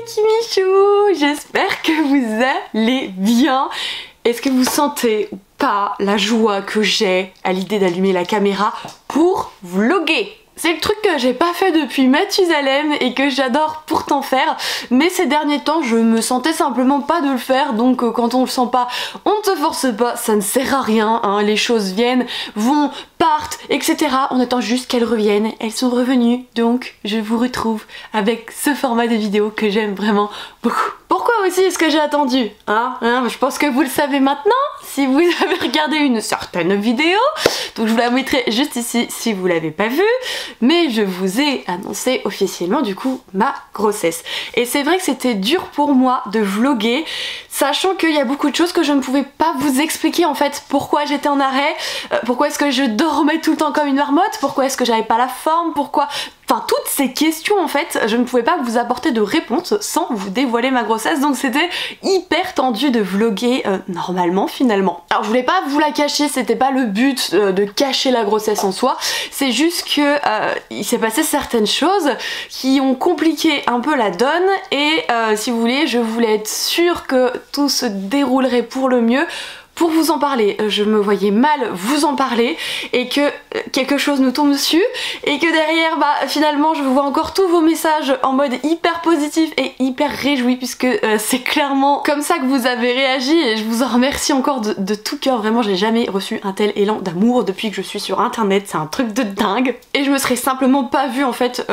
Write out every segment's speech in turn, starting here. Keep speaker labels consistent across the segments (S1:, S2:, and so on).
S1: Kimichou, j'espère que vous allez bien. Est-ce que vous sentez ou pas la joie que j'ai à l'idée d'allumer la caméra pour vlogger? C'est le truc que j'ai pas fait depuis Mathusalem et que j'adore pourtant faire, mais ces derniers temps je me sentais simplement pas de le faire, donc quand on le sent pas, on ne se force pas, ça ne sert à rien, hein. Les choses viennent, vont, partent, etc. On attend juste qu'elles reviennent, elles sont revenues, donc je vous retrouve avec ce format de vidéo que j'aime vraiment beaucoup. Pourquoi aussi est-ce que j'ai attendu, je pense que vous le savez maintenant, si vous avez regardé une certaine vidéo, donc je vous la mettrai juste ici si vous l'avez pas vue, mais je vous ai annoncé officiellement du coup ma grossesse. Et c'est vrai que c'était dur pour moi de vlogger, sachant qu'il y a beaucoup de choses que je ne pouvais pas vous expliquer en fait, pourquoi j'étais en arrêt, pourquoi est-ce que je dormais tout le temps comme une marmotte, pourquoi est-ce que j'avais pas la forme, pourquoi... Enfin, toutes ces questions en fait, je ne pouvais pas vous apporter de réponse sans vous dévoiler ma grossesse, donc c'était hyper tendu de vlogger normalement finalement. Alors je voulais pas vous la cacher, c'était pas le but de cacher la grossesse en soi, c'est juste que il s'est passé certaines choses qui ont compliqué un peu la donne et si vous voulez, je voulais être sûre que tout se déroulerait pour le mieux. Pour vous en parler, je me voyais mal vous en parler et que quelque chose nous tombe dessus et que derrière finalement je vous vois encore tous vos messages en mode hyper positif et hyper réjoui puisque c'est clairement comme ça que vous avez réagi et je vous en remercie encore de tout cœur. Vraiment j'ai jamais reçu un tel élan d'amour depuis que je suis sur internet, c'est un truc de dingue et je me serais simplement pas vue en fait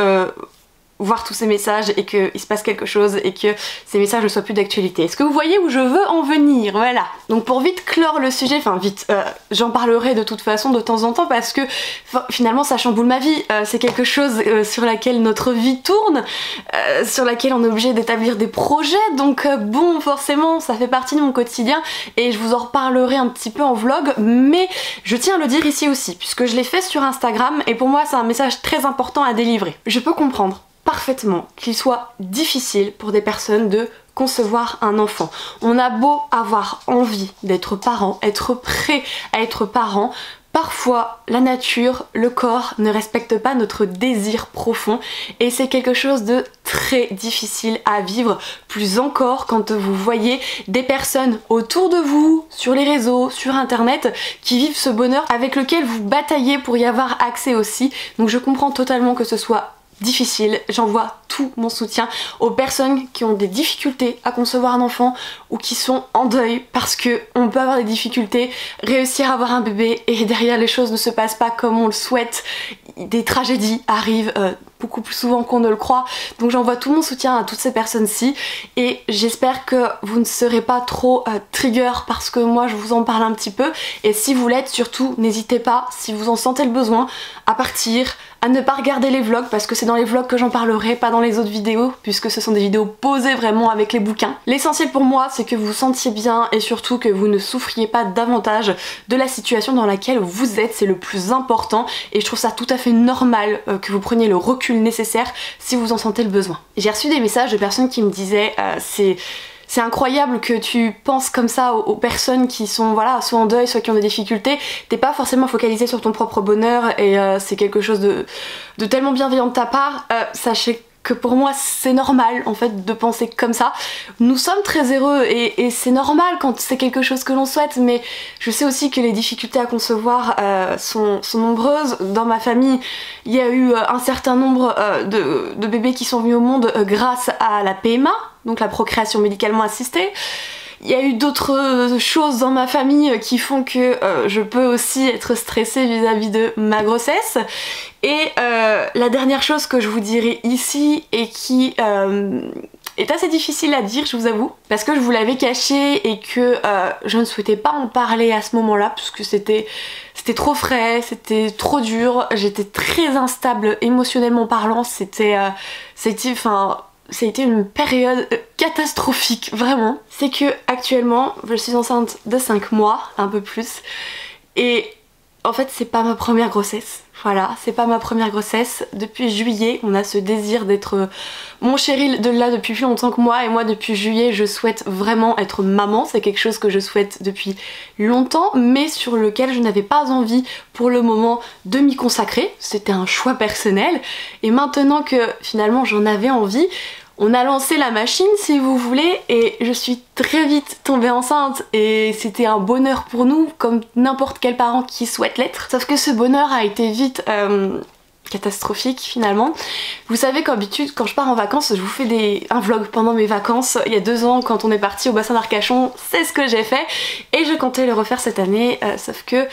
S1: voir tous ces messages et qu'il se passe quelque chose et que ces messages ne soient plus d'actualité. Est-ce que vous voyez où je veux en venir? Voilà. Donc pour vite clore le sujet, enfin vite, j'en parlerai de toute façon de temps en temps parce que finalement ça chamboule ma vie. C'est quelque chose sur laquelle notre vie tourne, sur laquelle on est obligé d'établir des projets. Donc bon, forcément ça fait partie de mon quotidien et je vous en reparlerai un petit peu en vlog, mais je tiens à le dire ici aussi puisque je l'ai fait sur Instagram et pour moi c'est un message très important à délivrer. Je peux comprendre parfaitement qu'il soit difficile pour des personnes de concevoir un enfant. On a beau avoir envie d'être parent, être prêt à être parent, parfois la nature, le corps ne respectent pas notre désir profond et c'est quelque chose de très difficile à vivre, plus encore quand vous voyez des personnes autour de vous, sur les réseaux, sur internet, qui vivent ce bonheur avec lequel vous bataillez pour y avoir accès aussi. Donc je comprends totalement que ce soit difficile, j'envoie tout mon soutien aux personnes qui ont des difficultés à concevoir un enfant ou qui sont en deuil parce que on peut avoir des difficultés, réussir à avoir un bébé et derrière les choses ne se passent pas comme on le souhaite, des tragédies arrivent beaucoup plus souvent qu'on ne le croit, donc j'envoie tout mon soutien à toutes ces personnes-ci et j'espère que vous ne serez pas trop trigger parce que moi je vous en parle un petit peu et si vous l'êtes surtout n'hésitez pas, si vous en sentez le besoin, à partir, à ne pas regarder les vlogs parce que c'est dans les vlogs que j'en parlerai, pas dans les autres vidéos puisque ce sont des vidéos posées vraiment avec les bouquins. L'essentiel pour moi c'est que vous vous sentiez bien et surtout que vous ne souffriez pas davantage de la situation dans laquelle vous êtes, c'est le plus important et je trouve ça tout à fait normal que vous preniez le recul nécessaire si vous en sentez le besoin. J'ai reçu des messages de personnes qui me disaient c'est incroyable que tu penses comme ça aux personnes qui sont voilà, soit en deuil, soit qui ont des difficultés. T'es pas forcément focalisé sur ton propre bonheur et c'est quelque chose de tellement bienveillant de ta part. Sachez que pour moi c'est normal en fait de penser comme ça. Nous sommes très heureux et c'est normal quand c'est quelque chose que l'on souhaite, mais je sais aussi que les difficultés à concevoir sont nombreuses. Dans ma famille il y a eu un certain nombre de bébés qui sont venus au monde grâce à la PMA, donc la procréation médicalement assistée. Il y a eu d'autres choses dans ma famille qui font que je peux aussi être stressée vis-à-vis de ma grossesse. Et la dernière chose que je vous dirai ici et qui est assez difficile à dire, je vous avoue, parce que je vous l'avais caché et que je ne souhaitais pas en parler à ce moment-là puisque c'était trop frais, c'était trop dur, j'étais très instable émotionnellement parlant, ça a été une période catastrophique, vraiment. C'est que actuellement, je suis enceinte de 5 mois, un peu plus, et en fait c'est pas ma première grossesse. Voilà, c'est pas ma première grossesse. Depuis juillet, on a ce désir d'être mon chéri de là depuis plus longtemps que moi et moi depuis juillet je souhaite vraiment être maman. C'est quelque chose que je souhaite depuis longtemps mais sur lequel je n'avais pas envie pour le moment de m'y consacrer. C'était un choix personnel et maintenant que finalement j'en avais envie, On a lancé la machine si vous voulez et je suis très vite tombée enceinte et c'était un bonheur pour nous comme n'importe quel parent qui souhaite l'être. Sauf que ce bonheur a été vite catastrophique finalement. Vous savez qu'en habitude quand je pars en vacances je vous fais un vlog pendant mes vacances. Il y a 2 ans quand on est parti au bassin d'Arcachon, c'est ce que j'ai fait et je comptais le refaire cette année sauf que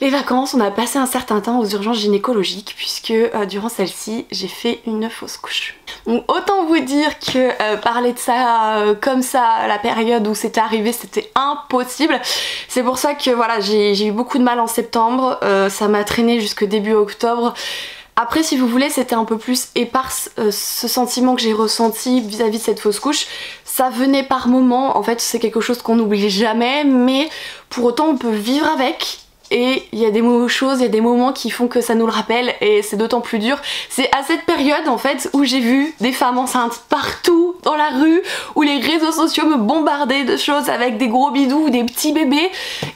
S1: les vacances, on a passé un certain temps aux urgences gynécologiques puisque durant celle-ci, j'ai fait une fausse couche. Donc autant vous dire que parler de ça comme ça à la période où c'était arrivé, c'était impossible. C'est pour ça que voilà, j'ai eu beaucoup de mal en septembre, ça m'a traîné jusque début octobre. Après si vous voulez c'était un peu plus éparse ce sentiment que j'ai ressenti vis-à-vis de cette fausse couche. Ça venait par moments, en fait c'est quelque chose qu'on n'oublie jamais mais pour autant on peut vivre avec. Et il y a des choses, il y a des moments qui font que ça nous le rappelle et c'est d'autant plus dur. C'est à cette période en fait où j'ai vu des femmes enceintes partout dans la rue, où les réseaux sociaux me bombardaient de choses avec des gros bidous ou des petits bébés.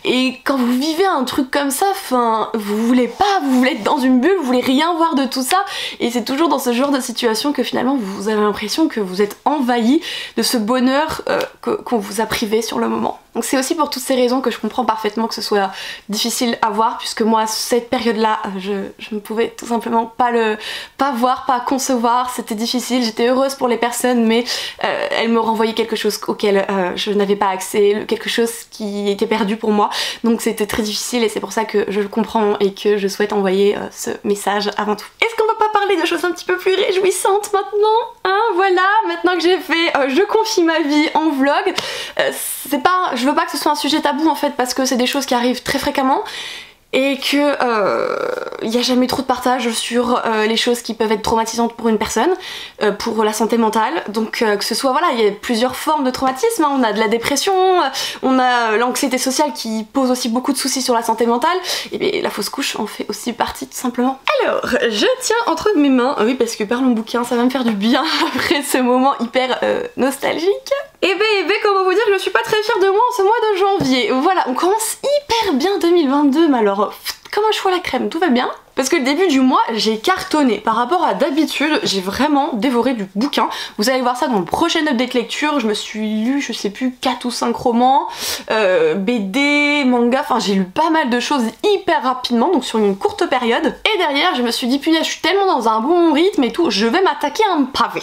S1: Et quand vous vivez un truc comme ça, enfin, vous voulez être dans une bulle, vous voulez rien voir de tout ça. Et c'est toujours dans ce genre de situation que finalement vous avez l'impression que vous êtes envahi de ce bonheur qu'on vous a privé sur le moment. Donc c'est aussi pour toutes ces raisons que je comprends parfaitement que ce soit difficile à voir puisque moi cette période là je ne pouvais tout simplement pas voir, pas concevoir, c'était difficile, j'étais heureuse pour les personnes mais elles me renvoyaient quelque chose auquel je n'avais pas accès, quelque chose qui était perdu pour moi, donc c'était très difficile et c'est pour ça que je le comprends et que je souhaite envoyer ce message avant tout. Est-ce qu'on va pas parler de choses un petit peu plus réjouissantes maintenant, hein? Voilà, maintenant que j'ai fait je confie ma vie en vlog, je veux pas que ce soit un sujet tabou en fait parce que c'est des choses qui arrivent très fréquemment et que il n'y a jamais trop de partage sur les choses qui peuvent être traumatisantes pour une personne, pour la santé mentale. Donc que ce soit, voilà, il y a plusieurs formes de traumatisme, hein. On a de la dépression, on a l'anxiété sociale qui pose aussi beaucoup de soucis sur la santé mentale, et bien la fausse couche en fait aussi partie tout simplement. Alors, je tiens entre mes mains, oui parce que parlons bouquin, ça va me faire du bien après ce moment hyper nostalgique. Et ben, comment vous dire que je suis pas très fière de moi en ce mois de janvier. Voilà, on commence hyper bien 2022, mais alors comme un cheveu à la crème, tout va bien. Parce que le début du mois, j'ai cartonné. Par rapport à d'habitude, j'ai vraiment dévoré du bouquin. Vous allez voir ça dans le prochain update lecture. Je me suis lu, je sais plus, 4 ou 5 romans, BD, manga, enfin j'ai lu pas mal de choses hyper rapidement, donc sur une courte période. Et derrière, je me suis dit, punaise, je suis tellement dans un bon rythme et tout, je vais m'attaquer à un pavé.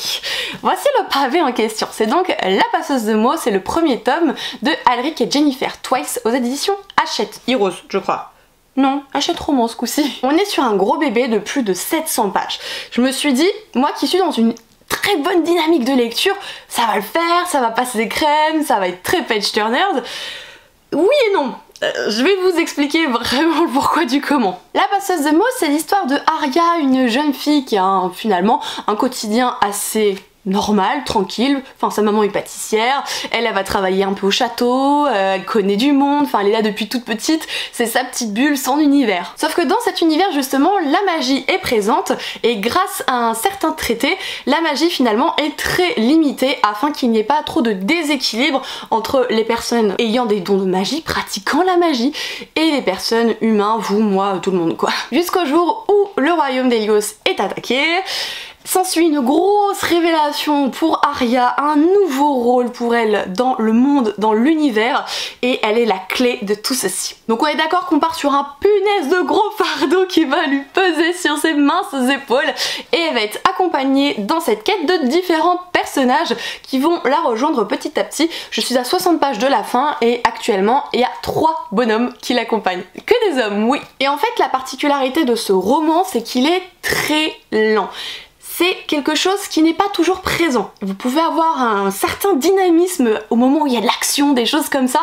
S1: Voici le pavé en question. C'est donc La passeuse de mots, c'est le premier tome de Alric et Jennifer Twice aux éditions Hachette. Heroes, je crois. Non, Hachette Roman ce coup-ci. On est sur un gros bébé de plus de 700 pages. Je me suis dit, moi qui suis dans une très bonne dynamique de lecture, ça va le faire, ça va passer crème, ça va être très page turners. Oui et non. Je vais vous expliquer vraiment le pourquoi du comment. La passeuse de mots, c'est l'histoire de Aria, une jeune fille qui a finalement un quotidien assez normale, tranquille, enfin sa maman est pâtissière, elle va travailler un peu au château, elle connaît du monde, enfin elle est là depuis toute petite, c'est sa petite bulle, son univers. Sauf que dans cet univers justement, la magie est présente et grâce à un certain traité, la magie finalement est très limitée afin qu'il n'y ait pas trop de déséquilibre entre les personnes ayant des dons de magie, pratiquant la magie, et les personnes humains, vous, moi, tout le monde quoi. Jusqu'au jour où le royaume d'Hélios est attaqué. S'ensuit une grosse révélation pour Aria, un nouveau rôle pour elle dans le monde, dans l'univers, et elle est la clé de tout ceci. Donc on est d'accord qu'on part sur un punaise de gros fardeau qui va lui peser sur ses minces épaules, et elle va être accompagnée dans cette quête de différents personnages qui vont la rejoindre petit à petit. Je suis à 60 pages de la fin et actuellement il y a 3 bonhommes qui l'accompagnent. Que des hommes, oui. Et en fait la particularité de ce roman, c'est qu'il est très lent. C'est quelque chose qui n'est pas toujours présent. Vous pouvez avoir un certain dynamisme au moment où il y a de l'action, des choses comme ça.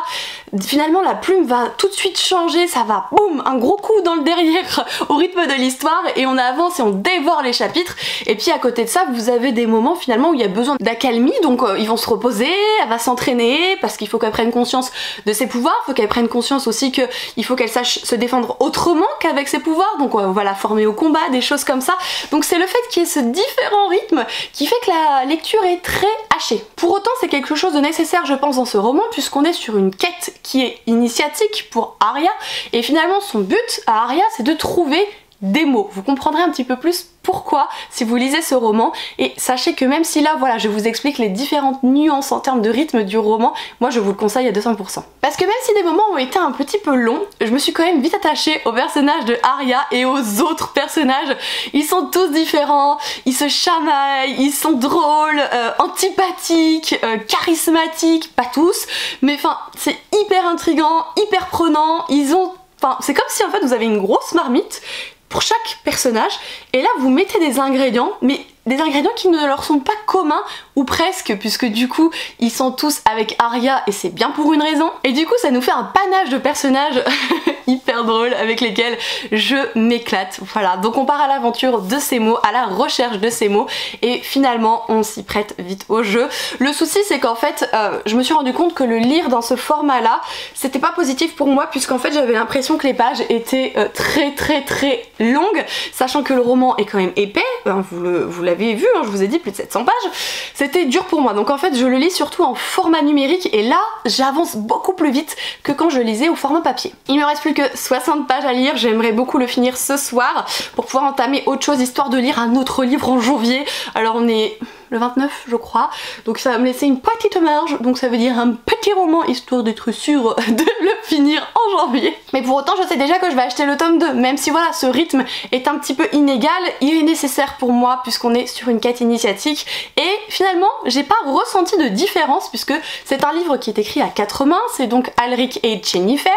S1: Finalement la plume va tout de suite changer, ça va boum, un gros coup dans le derrière au rythme de l'histoire et on avance et on dévore les chapitres. Et puis à côté de ça, vous avez des moments finalement où il y a besoin d'accalmie, donc ils vont se reposer, elle va s'entraîner parce qu'il faut qu'elle prenne conscience de ses pouvoirs, il faut qu'elle prenne conscience aussi qu'il faut qu'elle sache se défendre autrement qu'avec ses pouvoirs, donc on va la former au combat, des choses comme ça. Donc c'est le fait qu'il y ait ce différents rythmes qui fait que la lecture est très hachée. Pour autant c'est quelque chose de nécessaire je pense dans ce roman puisqu'on est sur une quête qui est initiatique pour Aria et finalement son but à Aria c'est de trouver des mots. Vous comprendrez un petit peu plus pourquoi si vous lisez ce roman, et sachez que même si là voilà je vous explique les différentes nuances en termes de rythme du roman, moi je vous le conseille à 200%. Parce que même si des moments ont été un petit peu longs, je me suis quand même vite attachée au personnage de Arya et aux autres personnages. Ils sont tous différents, ils se chamaillent, ils sont drôles, antipathiques, charismatiques, pas tous, mais enfin c'est hyper intriguant, hyper prenant, enfin c'est comme si en fait vous avez une grosse marmite pour chaque personnage, et là vous mettez des ingrédients, mais des ingrédients qui ne leur sont pas communs, ou presque, puisque du coup ils sont tous avec Arya et c'est bien pour une raison, et du coup ça nous fait un panache de personnages hyper drôles avec lesquels je m'éclate. Voilà, donc on part à l'aventure de ces mots, à la recherche de ces mots, et finalement on s'y prête vite au jeu. Le souci c'est qu'en fait je me suis rendu compte que le lire dans ce format là c'était pas positif pour moi, puisqu'en fait j'avais l'impression que les pages étaient très longues, sachant que le roman est quand même épais, hein, vous l'avez vu, hein, je vous ai dit plus de 700 pages, c'était dur pour moi, donc en fait je le lis surtout en format numérique, et là j'avance beaucoup plus vite que quand je lisais au format papier. Il me reste plus que 60 pages à lire, j'aimerais beaucoup le finir ce soir pour pouvoir entamer autre chose, histoire de lire un autre livre en janvier. Alors on est le 29 je crois, donc ça va me laisser une petite marge, donc ça veut dire un petit roman histoire d'être sûre de le finir en janvier. Mais pour autant je sais déjà que je vais acheter le tome 2, même si voilà ce rythme est un petit peu inégal, il est nécessaire pour moi puisqu'on est sur une quête initiatique, et finalement j'ai pas ressenti de différence puisque c'est un livre qui est écrit à 4 mains, c'est donc Alric et Yennefer,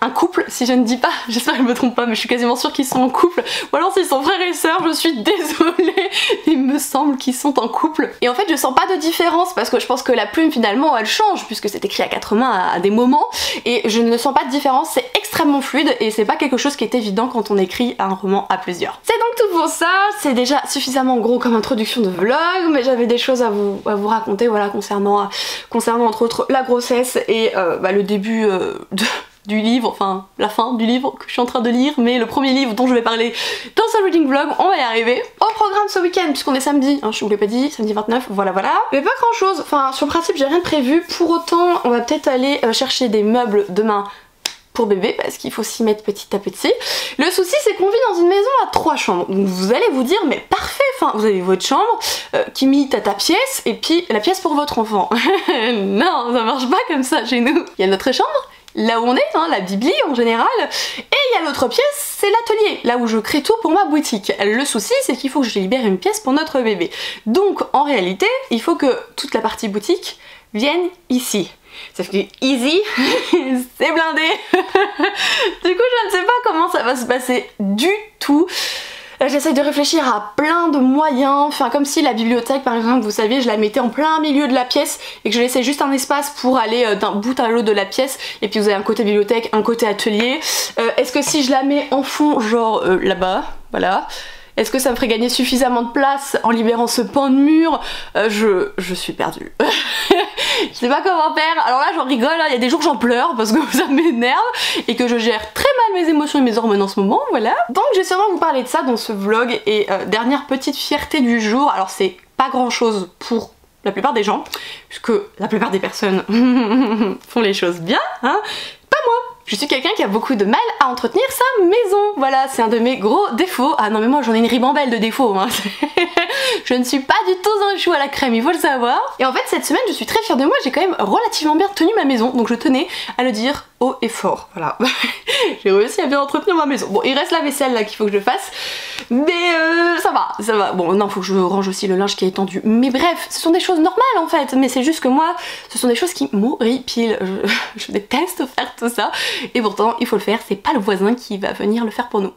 S1: un couple si je ne dis pas, j'espère que je me trompe pas mais je suis quasiment sûre qu'ils sont en couple, ou alors s'ils sont frères et sœurs, je suis désolée, il me semble qu'ils sont en couple. Et en fait je sens pas de différence parce que je pense que la plume finalement elle change puisque c'est écrit à 4 mains à des moments, et je ne sens pas de différence, c'est extrêmement fluide et c'est pas quelque chose qui est évident quand on écrit un roman à plusieurs. C'est donc tout pour ça, c'est déjà suffisamment gros comme introduction de vlog, mais j'avais des choses à vous raconter voilà concernant entre autres la grossesse et le début du livre, enfin la fin du livre que je suis en train de lire, mais le premier livre dont je vais parler dans ce reading vlog, on va y arriver. Au programme ce week-end, puisqu'on est samedi, hein, je vous l'ai pas dit, samedi 29, voilà. Mais pas grand chose, enfin sur le principe j'ai rien de prévu, pour autant on va peut-être aller chercher des meubles demain pour bébé parce qu'il faut s'y mettre petit à petit. Le souci c'est qu'on vit dans une maison à 3 chambres, donc vous allez vous dire mais parfait, enfin vous avez votre chambre, Kimi t'as ta pièce et puis la pièce pour votre enfant. Non, ça marche pas comme ça chez nous. Il y a notre chambre, là où on est, hein, la bibli en général, et il y a l'autre pièce, c'est l'atelier, là où je crée tout pour ma boutique. Le souci c'est qu'il faut que je libère une pièce pour notre bébé. Donc en réalité, il faut que toute la partie boutique vienne ici. Sauf que easy, c'est blindé. Du coup je ne sais pas comment ça va se passer du tout. J'essaie de réfléchir à plein de moyens, enfin comme si la bibliothèque par exemple, vous savez, je la mettais en plein milieu de la pièce et que je laissais juste un espace pour aller d'un bout à l'autre de la pièce, et puis vous avez un côté bibliothèque, un côté atelier. Est-ce que si je la mets en fond, genre là-bas, voilà, est-ce que ça me ferait gagner suffisamment de place en libérant ce pan de mur? Je suis perdue. Je sais pas comment faire. Alors là j'en rigole, il y a des jours j'en pleure parce que ça m'énerve et que je gère très mal mes émotions et mes hormones en ce moment, voilà. Donc je vais sûrement vous parler de ça dans ce vlog, et dernière petite fierté du jour, alors c'est pas grand chose pour la plupart des gens, puisque la plupart des personnes font les choses bien, hein, pas moi. Je suis quelqu'un qui a beaucoup de mal à entretenir sa maison, voilà, c'est un de mes gros défauts. Ah non mais moi j'en ai une ribambelle de défauts, hein. Je ne suis pas du tout un chou à la crème, il faut le savoir. Et en fait cette semaine je suis très fière de moi, j'ai quand même relativement bien tenu ma maison, donc je tenais à le dire haut et fort, voilà. J'ai réussi à bien entretenir ma maison. Bon, il reste la vaisselle là qu'il faut que je fasse, mais ça va. Bon non, faut que je range aussi le linge qui est étendu, mais bref, ce sont des choses normales en fait, mais c'est juste que moi, ce sont des choses qui m'horripilent. Je déteste faire tout ça, et pourtant il faut le faire, c'est pas le voisin qui va venir le faire pour nous.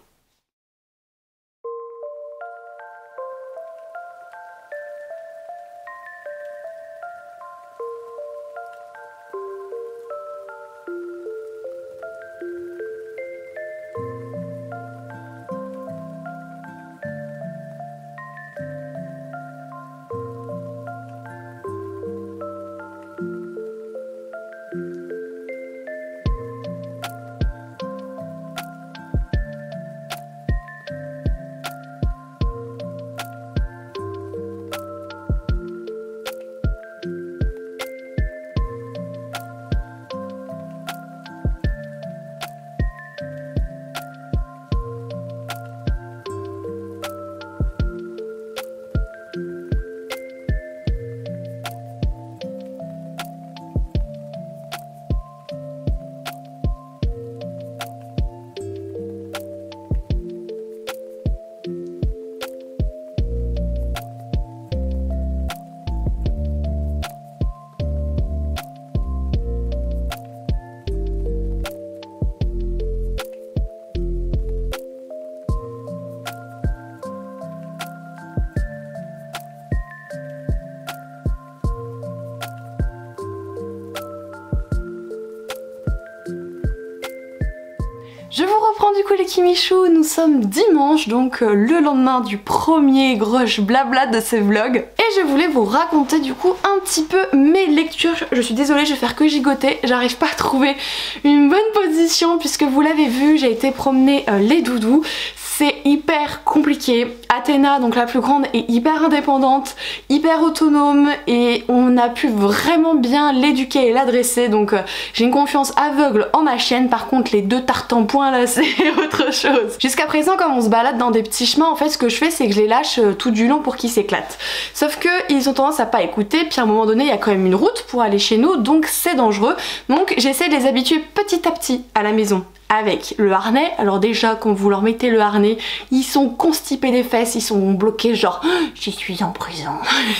S1: Je vous reprends du coup les Kimichou, nous sommes dimanche, donc le lendemain du premier gros blabla de ce vlog. Et je voulais vous raconter du coup un petit peu mes lectures. Je suis désolée, je vais faire que gigoter, j'arrive pas à trouver une bonne position puisque vous l'avez vu, j'ai été promener les doudous. C'est hyper compliqué. Athéna, donc la plus grande, est hyper indépendante, hyper autonome et on a pu vraiment bien l'éduquer et l'adresser. Donc j'ai une confiance aveugle en ma chienne. Par contre les deux tartempoins là c'est autre chose. Jusqu'à présent comme on se balade dans des petits chemins, en fait ce que je fais c'est que je les lâche tout du long pour qu'ils s'éclatent. Sauf que ils ont tendance à pas écouter, puis à un moment donné il y a quand même une route pour aller chez nous donc c'est dangereux. Donc j'essaie de les habituer petit à petit à la maison. Avec le harnais, alors déjà quand vous leur mettez le harnais, ils sont constipés des fesses, ils sont bloqués genre j'y suis en prison.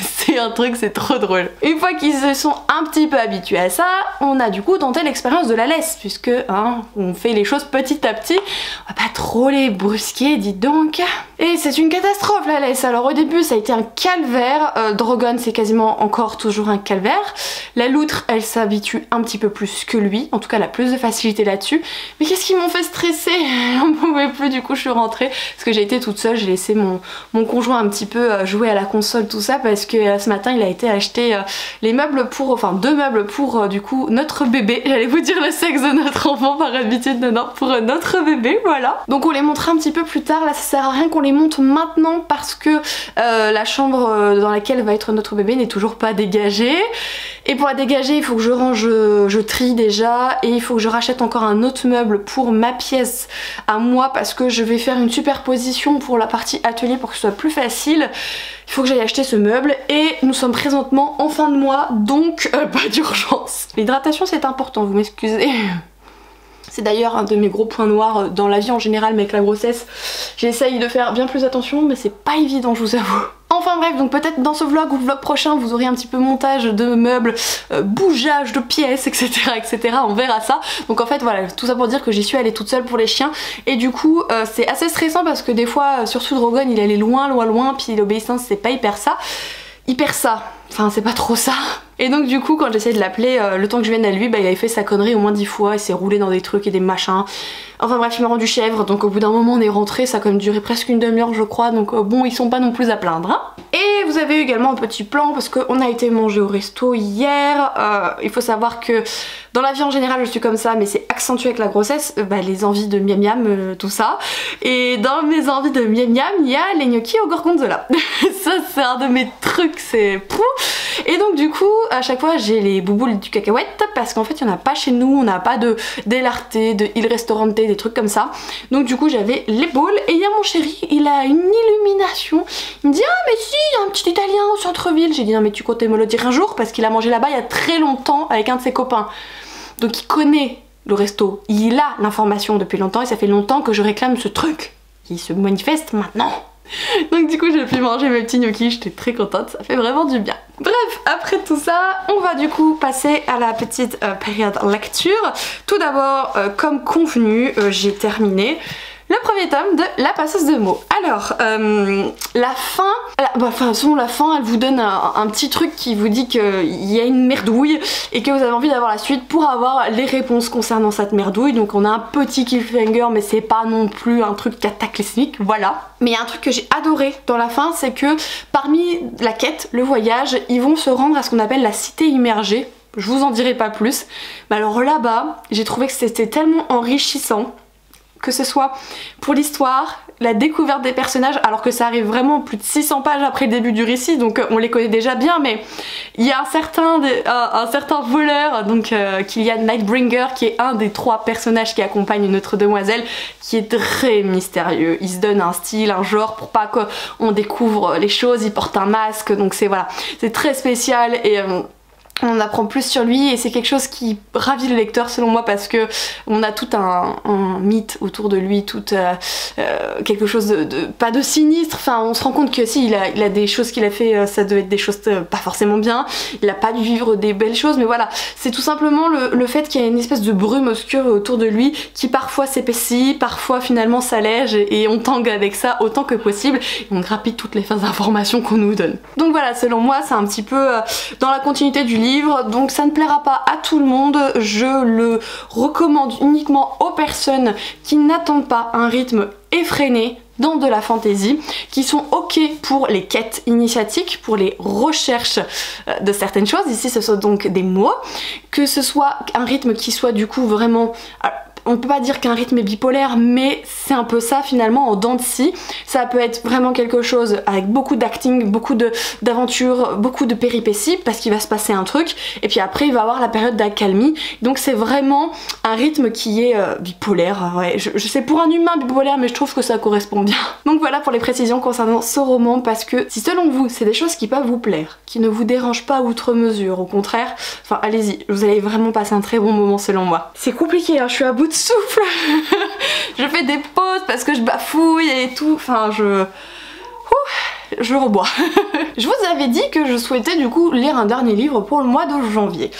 S1: C'est un truc, c'est trop drôle. Une fois qu'ils se sont un petit peu habitués à ça, on a du coup tenté l'expérience de la laisse, puisque hein, on fait les choses petit à petit, on va pas trop les brusquer, dites donc. Et c'est une catastrophe la laisse, alors au début ça a été un calvaire, Drogon c'est quasiment encore toujours un calvaire, la loutre elle s'habitue un petit peu plus que lui, en tout cas elle a plus de facilité là-dessus, mais qu'est-ce qu'ils m'ont fait stresser, j'en pouvais plus, du coup je suis rentrée, parce que j'ai été toute seule, j'ai laissé mon conjoint un petit peu jouer à la console tout ça, parce que ce matin il a été acheter les meubles pour, enfin 2 meubles pour du coup notre bébé, j'allais vous dire le sexe de notre enfant par habitude, non, pour notre bébé, voilà. Donc on les montrera un petit peu plus tard, là ça sert à rien qu'on les monte maintenant parce que la chambre dans laquelle va être notre bébé n'est toujours pas dégagée. Et pour la dégager il faut que je range, je trie déjà, et il faut que je rachète encore un autre meuble pour ma pièce à moi parce que je vais faire une superposition pour la partie atelier pour que ce soit plus facile. Il faut que j'aille acheter ce meuble et nous sommes présentement en fin de mois donc pas d'urgence. L'hydratation c'est important, vous m'excusez. C'est d'ailleurs un de mes gros points noirs dans la vie en général, mais avec la grossesse j'essaye de faire bien plus attention, mais c'est pas évident je vous avoue. Enfin bref, donc peut-être dans ce vlog ou le vlog prochain vous aurez un petit peu montage de meubles, bougeage de pièces, etc., etc. On verra ça. Donc en fait voilà, tout ça pour dire que j'y suis allée toute seule pour les chiens et du coup c'est assez stressant parce que des fois surtout Drogon il allait loin, puis l'obéissance c'est pas hyper ça. Enfin c'est pas trop ça. Et donc du coup quand j'essayais de l'appeler, le temps que je vienne à lui, bah il avait fait sa connerie au moins 10 fois, il s'est roulé dans des trucs et des machins. Enfin bref il m'a rendu chèvre, donc au bout d'un moment on est rentré, ça a quand même duré presque une demi-heure je crois, donc bon ils sont pas non plus à plaindre hein. Et vous avez eu également un petit plan parce qu'on a été manger au resto hier. Il faut savoir que dans la vie en général je suis comme ça, mais c'est accentué avec la grossesse, les envies de miam miam, tout ça. Et dans mes envies de miam miam il y a les gnocchis au gorgonzola. Ça c'est un de mes trucs, c'est pou. Et donc du coup à chaque fois j'ai les bouboules du cacahuète parce qu'en fait il n'y en a pas chez nous, on n'a pas de Dell'Arte, de Il Ristorante, des trucs comme ça. Donc du coup j'avais les bowls et il y a mon chéri, il a une illumination. Il me dit ah mais si, il y a un petit italien au centre-ville. J'ai dit non mais tu comptais me le dire un jour parce qu'il a mangé là-bas il y a très longtemps avec un de ses copains. Donc il connaît le resto, il a l'information depuis longtemps et ça fait longtemps que je réclame ce truc. Il se manifeste maintenant. Donc du coup j'ai pu manger mes petits gnocchis, j'étais très contente, ça fait vraiment du bien. Bref, après tout ça, on va du coup passer à la petite période lecture. Tout d'abord, comme convenu, j'ai terminé le premier tome de La Passeuse de mots. Alors, la fin, la fin elle vous donne un petit truc qui vous dit qu'il y a une merdouille et que vous avez envie d'avoir la suite pour avoir les réponses concernant cette merdouille. Donc on a un petit cliffhanger mais c'est pas non plus un truc cataclysmique, voilà. Mais il y a un truc que j'ai adoré dans la fin, c'est que parmi la quête, le voyage, ils vont se rendre à ce qu'on appelle la cité immergée. Je vous en dirai pas plus. Mais alors là-bas, j'ai trouvé que c'était tellement enrichissant. Que ce soit pour l'histoire, la découverte des personnages, alors que ça arrive vraiment plus de 600 pages après le début du récit, donc on les connaît déjà bien, mais il y a un certain voleur, donc Killian Nightbringer, qui est un des 3 personnages qui accompagnent notre demoiselle, qui est très mystérieux. Il se donne un style, un genre pour pas qu'on découvre les choses, il porte un masque, donc c'est voilà, c'est très spécial et on apprend plus sur lui et c'est quelque chose qui ravit le lecteur selon moi parce que on a tout un mythe autour de lui, tout quelque chose de pas de sinistre, enfin on se rend compte que si il a des choses qu'il a fait, ça doit être des choses pas forcément bien, il a pas dû vivre des belles choses, mais voilà, c'est tout simplement le fait qu'il y a une espèce de brume obscure autour de lui qui parfois s'épaissit, parfois finalement s'allège et on tangue avec ça autant que possible et on grappille toutes les fins d'informations qu'on nous donne. Donc voilà, selon moi c'est un petit peu dans la continuité du livre. livre, donc ça ne plaira pas à tout le monde. Je le recommande uniquement aux personnes qui n'attendent pas un rythme effréné dans de la fantasy, qui sont ok pour les quêtes initiatiques, pour les recherches de certaines choses. Ici ce sont donc des mots, que ce soit un rythme qui soit du coup vraiment... On peut pas dire qu'un rythme est bipolaire, mais c'est un peu ça finalement en dents de scie. Ça peut être vraiment quelque chose avec beaucoup d'acting, beaucoup d'aventures, beaucoup de péripéties, parce qu'il va se passer un truc, et puis après il va avoir la période d'accalmie. Donc c'est vraiment un rythme qui est bipolaire. Ouais, je sais pour un humain bipolaire, mais je trouve que ça correspond bien. Donc voilà pour les précisions concernant ce roman, parce que si selon vous c'est des choses qui peuvent vous plaire, qui ne vous dérangent pas outre mesure, au contraire, enfin allez-y, vous allez vraiment passer un très bon moment selon moi. C'est compliqué, hein, je suis à bout de souffle. Je fais des pauses parce que je bafouille et tout, enfin je rebois. Je vous avais dit que je souhaitais du coup lire un dernier livre pour le mois de janvier.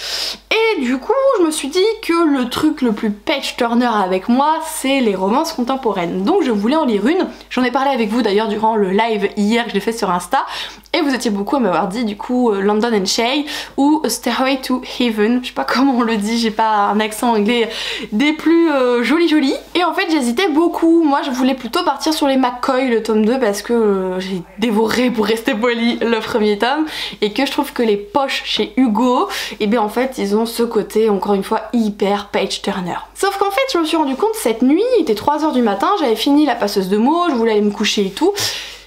S1: Et du coup je me suis dit que le truc le plus page turner avec moi c'est les romances contemporaines. Donc je voulais en lire une. J'en ai parlé avec vous d'ailleurs durant le live hier que j'ai fait sur Insta. Et vous étiez beaucoup à m'avoir dit du coup London and Shay ou A Stairway to Heaven. Je sais pas comment on le dit, j'ai pas un accent anglais des plus jolis. Et en fait j'hésitais beaucoup. Moi je voulais plutôt partir sur les McCoy, le tome 2, parce que j'ai dévoré, pour rester poli, le premier tome. Et que je trouve que les poches chez Hugo, et bien en fait ils ont ce côté encore une fois hyper page turner. Sauf qu'en fait je me suis rendu compte cette nuit, il était 3 h du matin, j'avais fini la passeuse de mots, je voulais aller me coucher et tout.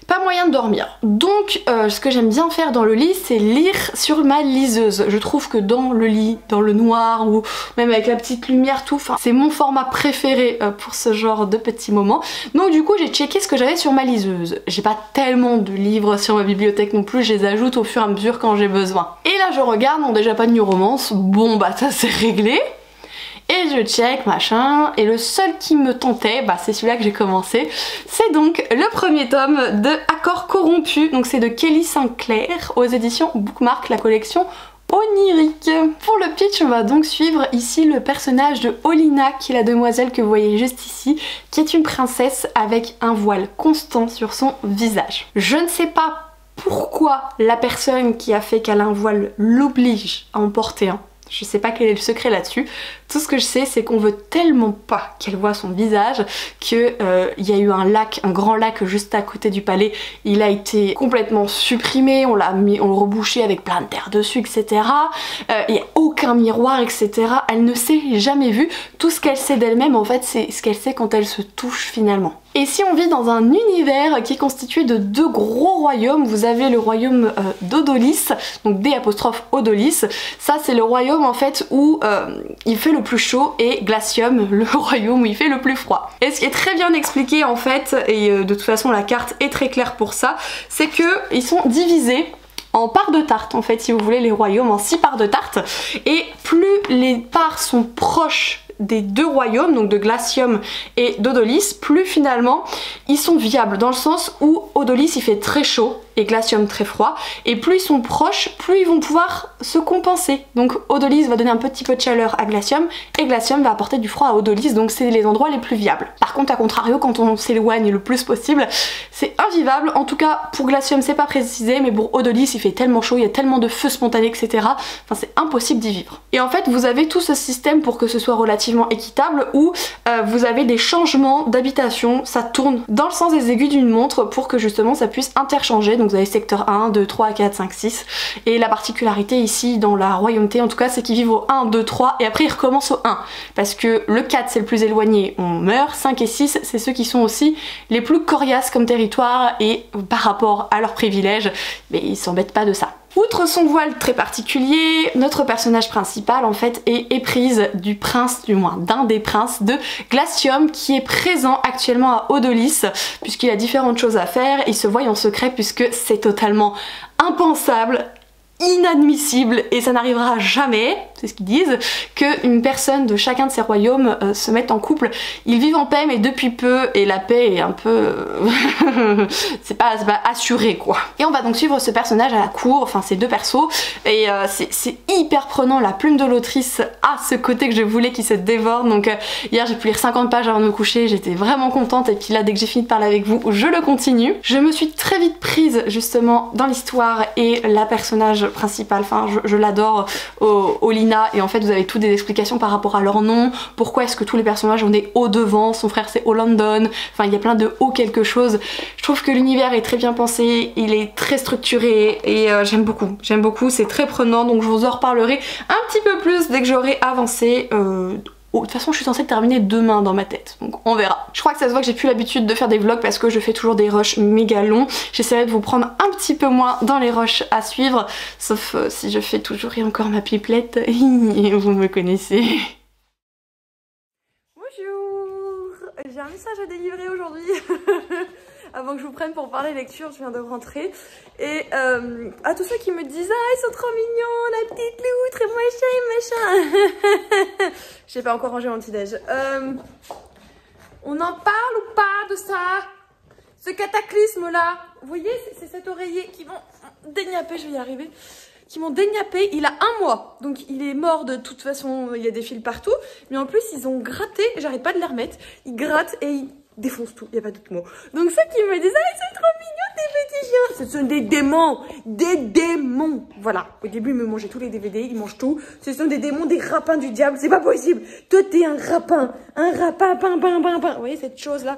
S1: Pas moyen de dormir. Donc ce que j'aime bien faire dans le lit, c'est lire sur ma liseuse. Je trouve que dans le lit, dans le noir ou même avec la petite lumière, tout, enfin c'est mon format préféré pour ce genre de petits moments. Donc du coup j'ai checké ce que j'avais sur ma liseuse. J'ai pas tellement de livres sur ma bibliothèque non plus, je les ajoute au fur et à mesure quand j'ai besoin. Et là je regarde, non déjà pas de New Romance, bon bah ça c'est réglé. Et je check machin, et le seul qui me tentait, bah c'est celui-là que j'ai commencé, c'est donc le premier tome de Accords corrompus, donc c'est de Kelly Sinclair aux éditions Bookmark, la collection onirique. Pour le pitch, on va donc suivre ici le personnage de Olina, qui est la demoiselle que vous voyez juste ici, qui est une princesse avec un voile constant sur son visage. Je ne sais pas pourquoi la personne qui a fait qu'elle a un voile l'oblige à en porter un. Je sais pas quel est le secret là-dessus. Tout ce que je sais, c'est qu'on veut tellement pas qu'elle voit son visage que y a eu un lac, un grand lac juste à côté du palais. Il a été complètement supprimé, on l'a rebouché avec plein de terre dessus, etc. Il n'y a aucun miroir, etc. Elle ne s'est jamais vue. Tout ce qu'elle sait d'elle-même, en fait, c'est ce qu'elle sait quand elle se touche finalement. Et si on vit dans un univers qui est constitué de 2 gros royaumes, vous avez le royaume d'Odolis, donc D''Odolis, ça c'est le royaume en fait où il fait le plus chaud, et Glacium, le royaume où il fait le plus froid. Et ce qui est très bien expliqué en fait, et de toute façon la carte est très claire pour ça, c'est que ils sont divisés en parts de tarte en fait, si vous voulez, les royaumes en 6 parts de tarte, et plus les parts sont proches des 2 royaumes, donc de Glacium et d'Odolis, plus finalement ils sont viables, dans le sens où Odolis il fait très chaud et Glacium très froid, et plus ils sont proches, plus ils vont pouvoir se compenser. Donc Odolis va donner un petit peu de chaleur à Glacium, et Glacium va apporter du froid à Odolis, donc c'est les endroits les plus viables. Par contre, à contrario, quand on s'éloigne le plus possible, c'est invivable. En tout cas pour Glacium c'est pas précisé, mais pour Odolis il fait tellement chaud, il y a tellement de feux spontanés, etc. Enfin c'est impossible d'y vivre. Et en fait vous avez tout ce système pour que ce soit relativement équitable, où vous avez des changements d'habitation, ça tourne dans le sens des aiguilles d'une montre pour que justement ça puisse interchanger. Donc vous avez secteur 1, 2, 3, 4, 5, 6, et la particularité ici dans la royauté en tout cas, c'est qu'ils vivent au 1, 2, 3 et après ils recommencent au 1, parce que le 4 c'est le plus éloigné, on meurt, 5 et 6 c'est ceux qui sont aussi les plus coriaces comme territoire, et par rapport à leurs privilèges, mais ils s'embêtent pas de ça. Outre son voile très particulier, notre personnage principal en fait est éprise du prince, du moins d'un des princes de Glacium, qui est présent actuellement à Odolis, puisqu'il a différentes choses à faire. Il se voit en secret puisque c'est totalement impensable, inadmissible, et ça n'arrivera jamais. c'est ce qu'ils disent, qu'une personne de chacun de ces royaumes se mette en couple. Ils vivent en paix mais depuis peu, et la paix est un peu... c'est pas assuré quoi. Et on va donc suivre ce personnage à la cour, enfin ces deux persos, et c'est hyper prenant. La plume de l'autrice a ce côté que je voulais qui se dévore, donc hier j'ai pu lire 50 pages avant de me coucher, j'étais vraiment contente, et puis là dès que j'ai fini de parler avec vous, je le continue. Je me suis très vite prise justement dans l'histoire et la personnage principale, enfin je l'adore, Olenna, et en fait vous avez toutes des explications par rapport à leur nom, pourquoi est-ce que tous les personnages ont des O devant, son frère c'est O'London, enfin il y a plein de O quelque chose. Je trouve que l'univers est très bien pensé, il est très structuré, et j'aime beaucoup, c'est très prenant, donc je vous en reparlerai un petit peu plus dès que j'aurai avancé. De toute façon je suis censée terminer demain dans ma tête, donc on verra. Je crois que ça se voit que j'ai plus l'habitude de faire des vlogs parce que je fais toujours des rushs méga longs. J'essaierai de vous prendre un petit peu moins dans les rushs à suivre, sauf si je fais toujours et encore ma pipelette, vous me connaissez. Bonjour, j'ai un message à délivrer aujourd'hui. Avant que je vous prenne pour parler lecture, je viens de rentrer. Et à tous ceux qui me disent « Ah, ils sont trop mignons, la petite loutre et machin !» J'ai pas encore rangé mon petit-déj. On en parle ou pas de ça? Ce cataclysme-là. Vous voyez, c'est cet oreiller qui m'ont dégnapé, je vais y arriver. Qui m'ont dégnapé, il a 1 mois. Donc il est mort de toute façon, il y a des fils partout. Mais en plus, ils ont gratté, j'arrête pas de les remettre. Ils grattent et ils défonce tout, il n'y a pas d'autre mot. Donc ceux qui me disent « Ah, c'est trop mignon tes petits chiens !» Ce sont des démons. Des démons. Voilà. Au début, ils me mangeaient tous les DVD, ils mangent tout. Ce sont des démons, des rapins du diable, c'est pas possible. Toi, t'es un rapin. Un rapin, pain. Vous voyez cette chose-là?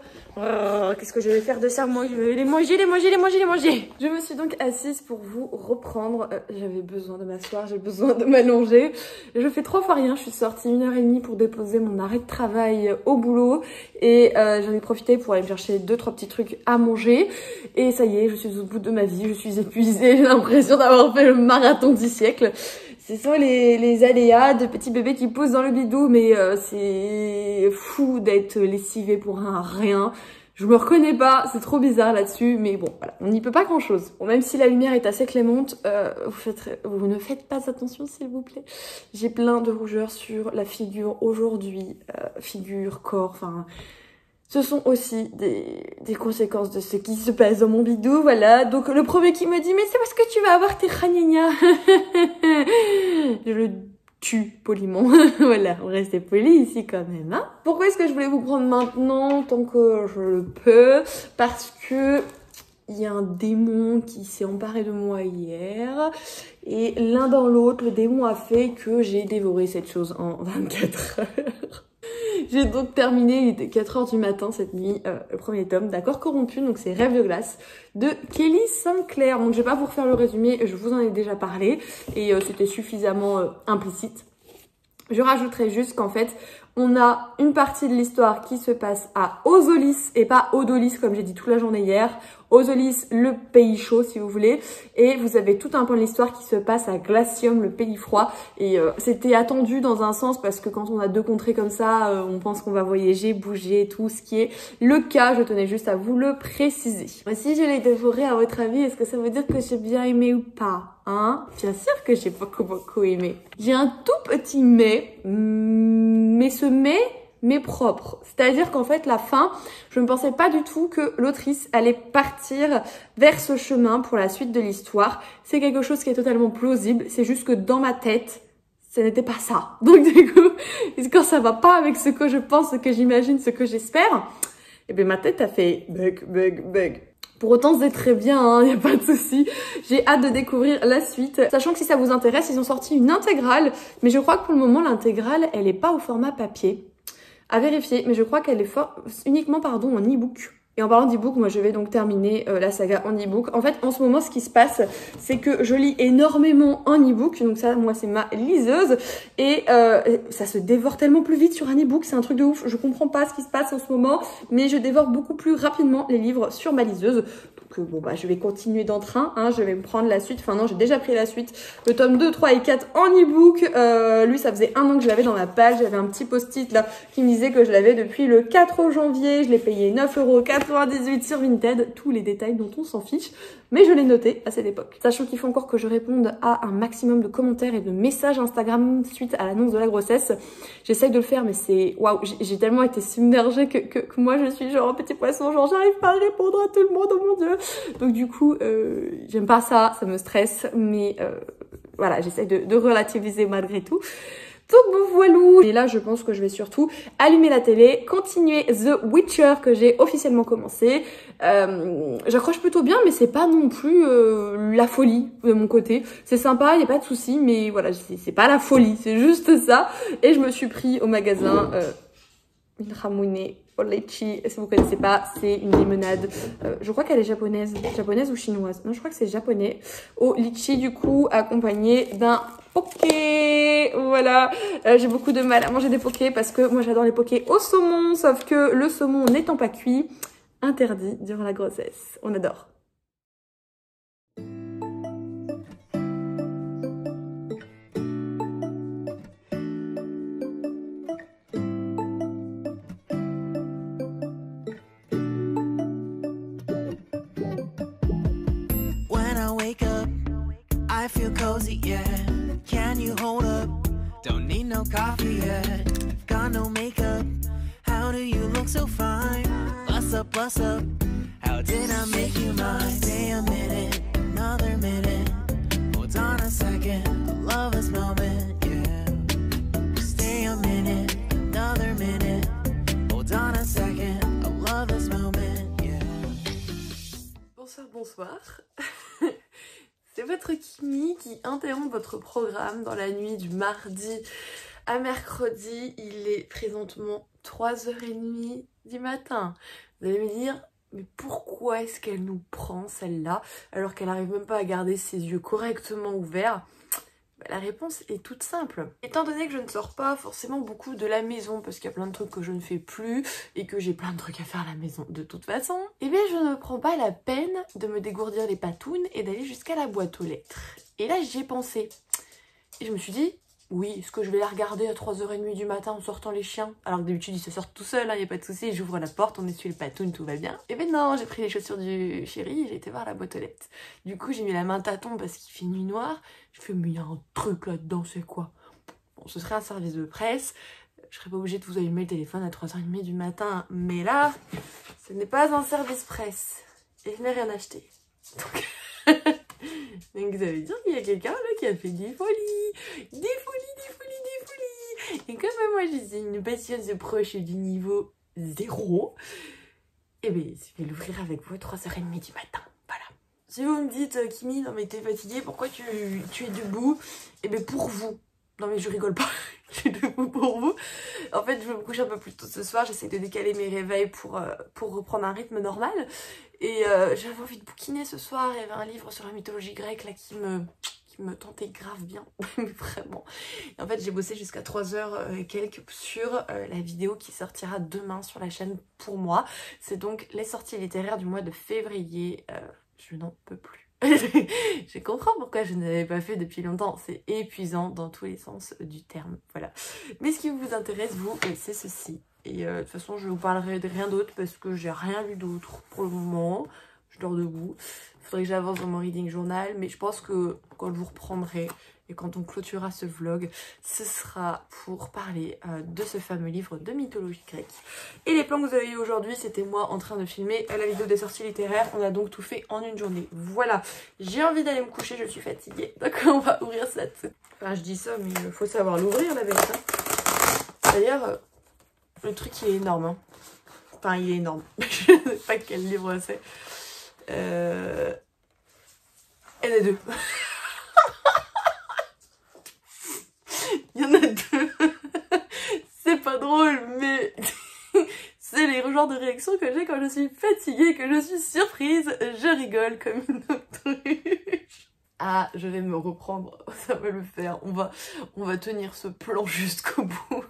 S1: Qu'est-ce que je vais faire de ça? Moi, je vais les manger. Je me suis donc assise pour vous reprendre. J'avais besoin de m'asseoir, j'ai besoin de m'allonger. Je fais 3 fois rien. Je suis sortie 1h30 pour déposer mon arrêt de travail au boulot. Et j'en ai profité pour aller me chercher 2-3 petits trucs à manger. Et ça y est, je suis au bout de ma vie. Je suis épuisée. J'ai l'impression d'avoir fait le marathon du siècle. Ce sont les aléas de petits bébés qui poussent dans le bidou, mais c'est fou d'être lessivé pour un rien. Je me reconnais pas, c'est trop bizarre là-dessus, mais bon, voilà, on n'y peut pas grand-chose. Bon, même si la lumière est assez clémente, vous ne faites pas attention s'il vous plaît. J'ai plein de rougeurs sur la figure aujourd'hui, figure, corps, enfin... Ce sont aussi des conséquences de ce qui se passe dans mon bidou, voilà. Donc le premier qui me dit « Mais c'est parce que tu vas avoir tes ragnagnas !» Je le tue poliment. Voilà, on reste poli ici quand même, hein. Pourquoi est-ce que je voulais vous prendre maintenant, tant que je le peux? Parce que... il y a un démon qui s'est emparé de moi hier. Et l'un dans l'autre, le démon a fait que j'ai dévoré cette chose en 24 heures. J'ai donc terminé, il était 4 h du matin cette nuit, le premier tome d'Accords corrompus, donc c'est Rêve de glace, de Kelly Sinclair. Donc je vais pas vous refaire le résumé, je vous en ai déjà parlé, et c'était suffisamment implicite. Je rajouterai juste qu'en fait, on a une partie de l'histoire qui se passe à Ozolis et pas Odolis comme j'ai dit toute la journée hier. Ozolis, le pays chaud si vous voulez. Et vous avez tout un pan de l'histoire qui se passe à Glacium, le pays froid. Et c'était attendu dans un sens parce que quand on a 2 contrées comme ça, on pense qu'on va voyager, bouger, tout ce qui est le cas. Je tenais juste à vous le préciser. Si je l'ai dévoré, à votre avis, est-ce que ça veut dire que j'ai bien aimé ou pas? Hein? Bien sûr que j'ai beaucoup aimé. J'ai un tout petit mais ce mais propre. C'est-à-dire qu'en fait, la fin, je ne pensais pas du tout que l'autrice allait partir vers ce chemin pour la suite de l'histoire. C'est quelque chose qui est totalement plausible. C'est juste que dans ma tête, ce n'était pas ça. Donc du coup, quand ça va pas avec ce que je pense, ce que j'imagine, ce que j'espère, et bien ma tête a fait bug. Pour autant, c'est très bien, hein, y a pas de souci. J'ai hâte de découvrir la suite. Sachant que si ça vous intéresse, ils ont sorti une intégrale. Mais je crois que pour le moment, l'intégrale, elle est pas au format papier. À vérifier, mais je crois qu'elle est uniquement en e-book. Et en parlant d'e-book, moi je vais donc terminer la saga en e-book. En fait, en ce moment, ce qui se passe, c'est que je lis énormément en e-book. Donc ça, moi, c'est ma liseuse. Et ça se dévore tellement plus vite sur un e-book. C'est un truc de ouf. Je comprends pas ce qui se passe en ce moment. Mais je dévore beaucoup plus rapidement les livres sur ma liseuse. Donc bon, bah je vais continuer d'entrain. Hein, je vais me prendre la suite. Enfin non, j'ai déjà pris la suite. Le tome 2, 3 et 4 en e-book. Lui, ça faisait 1 an que je l'avais dans ma page. J'avais un petit post-it là qui me disait que je l'avais depuis le 4 janvier. Je l'ai payé 9 €, 4 €1,98 sur Vinted, tous les détails dont on s'en fiche, mais je l'ai noté à cette époque. Sachant qu'il faut encore que je réponde à un maximum de commentaires et de messages Instagram suite à l'annonce de la grossesse. J'essaye de le faire, mais c'est... Waouh, j'ai tellement été submergée que moi je suis genre un petit poisson, genre j'arrive pas à répondre à tout le monde, oh mon dieu. Donc du coup, j'aime pas ça, ça me stresse, mais voilà, j'essaye de relativiser malgré tout. Donc me voilou. Et là je pense que je vais surtout allumer la télé, continuer The Witcher que j'ai officiellement commencé. J'accroche plutôt bien, mais c'est pas non plus la folie de mon côté. C'est sympa, y a pas de souci, mais voilà, c'est pas la folie, c'est juste ça. Et je me suis pris au magasin une ramune au litchi, si vous connaissez pas, c'est une limonade, je crois qu'elle est japonaise ou chinoise, non je crois que c'est japonais, au litchi du coup, accompagné d'un poké, voilà, j'ai beaucoup de mal à manger des pokés parce que moi j'adore les pokés au saumon, sauf que le saumon n'étant pas cuit, interdit durant la grossesse, on adore.
S2: I feel cozy, yeah. Can you hold up? Don't need no coffee yet. Got no makeup. How do you look so fine? Bust up, bust up. How did I make you mine? Stay a minute, another minute. Hold on a second, I love this moment, yeah. Stay a minute, another minute. Hold on a second, I love this moment, yeah.
S1: Bonsoir, bonsoir. C'est votre Kimi qui interrompt votre programme dans la nuit du mardi à mercredi. Il est présentement 3h30 du matin. Vous allez me dire, mais pourquoi est-ce qu'elle nous prend celle-là alors qu'elle n'arrive même pas à garder ses yeux correctement ouverts? La réponse est toute simple. Étant donné que je ne sors pas forcément beaucoup de la maison parce qu'il y a plein de trucs que je ne fais plus et que j'ai plein de trucs à faire à la maison de toute façon, eh bien je ne prends pas la peine de me dégourdir les patounes et d'aller jusqu'à la boîte aux lettres. Et là j'y ai pensé. Et je me suis dit, oui, est-ce que je vais la regarder à 3h30 du matin en sortant les chiens? Alors que d'habitude ils se sortent tout seuls, il n'y a pas de souci, j'ouvre la porte, on essuie le patoune, tout va bien. Et ben non, j'ai pris les chaussures du chéri et j'ai été voir la boîte aux lettres. Du coup j'ai mis la main tâton parce qu'il fait nuit noire. Je fais, mais il y a un truc là-dedans, c'est quoi? Bon, ce serait un service de presse, je serais pas obligée de vous allumer le téléphone à 3h30 du matin, mais là, ce n'est pas un service presse. Et je n'ai rien acheté. Donc ça veut dire qu'il y a quelqu'un là qui a fait des folies. Et comme moi je suis une patience proche du niveau 0, et bien je vais l'ouvrir avec vous à 3h30 du matin. Voilà. Si vous me dites, Kimi, non mais t'es fatiguée, pourquoi tu es debout? Et bien pour vous. Non mais je rigole pas, je suis debout pour vous. En fait je vais me coucher un peu plus tôt ce soir, j'essaie de décaler mes réveils pour reprendre un rythme normal. Et j'avais envie de bouquiner ce soir, il y avait un livre sur la mythologie grecque là qui me tentait grave bien, vraiment. Et en fait j'ai bossé jusqu'à 3h et quelques sur la vidéo qui sortira demain sur la chaîne pour moi. C'est donc les sorties littéraires du mois de février, je n'en peux plus. Je comprends pourquoi je ne l'avais pas fait depuis longtemps, c'est épuisant dans tous les sens du terme, voilà. Mais ce qui vous intéresse vous, c'est ceci. Et de toute façon je vous parlerai de rien d'autre parce que j'ai rien lu d'autre pour le moment. Je dors debout, il faudrait que j'avance dans mon reading journal, mais je pense que quand je vous reprendrai et quand on clôturera ce vlog, ce sera pour parler de ce fameux livre de mythologie grecque. Et les plans que vous avez eu aujourd'hui, c'était moi en train de filmer la vidéo des sorties littéraires. On a donc tout fait en une journée. Voilà, j'ai envie d'aller me coucher, je suis fatiguée. Donc on va ouvrir ça. Enfin je dis ça, mais il faut savoir l'ouvrir la bête. D'ailleurs, le truc il est énorme. Hein. Enfin il est énorme. Je ne sais pas quel livre c'est. Elle est deux. Il y en a deux. C'est pas drôle, mais c'est les genres de réactions que j'ai quand je suis fatiguée, que je suis surprise. Je rigole comme une autruche. Ah, je vais me reprendre, ça va le faire. On va tenir ce plan jusqu'au bout.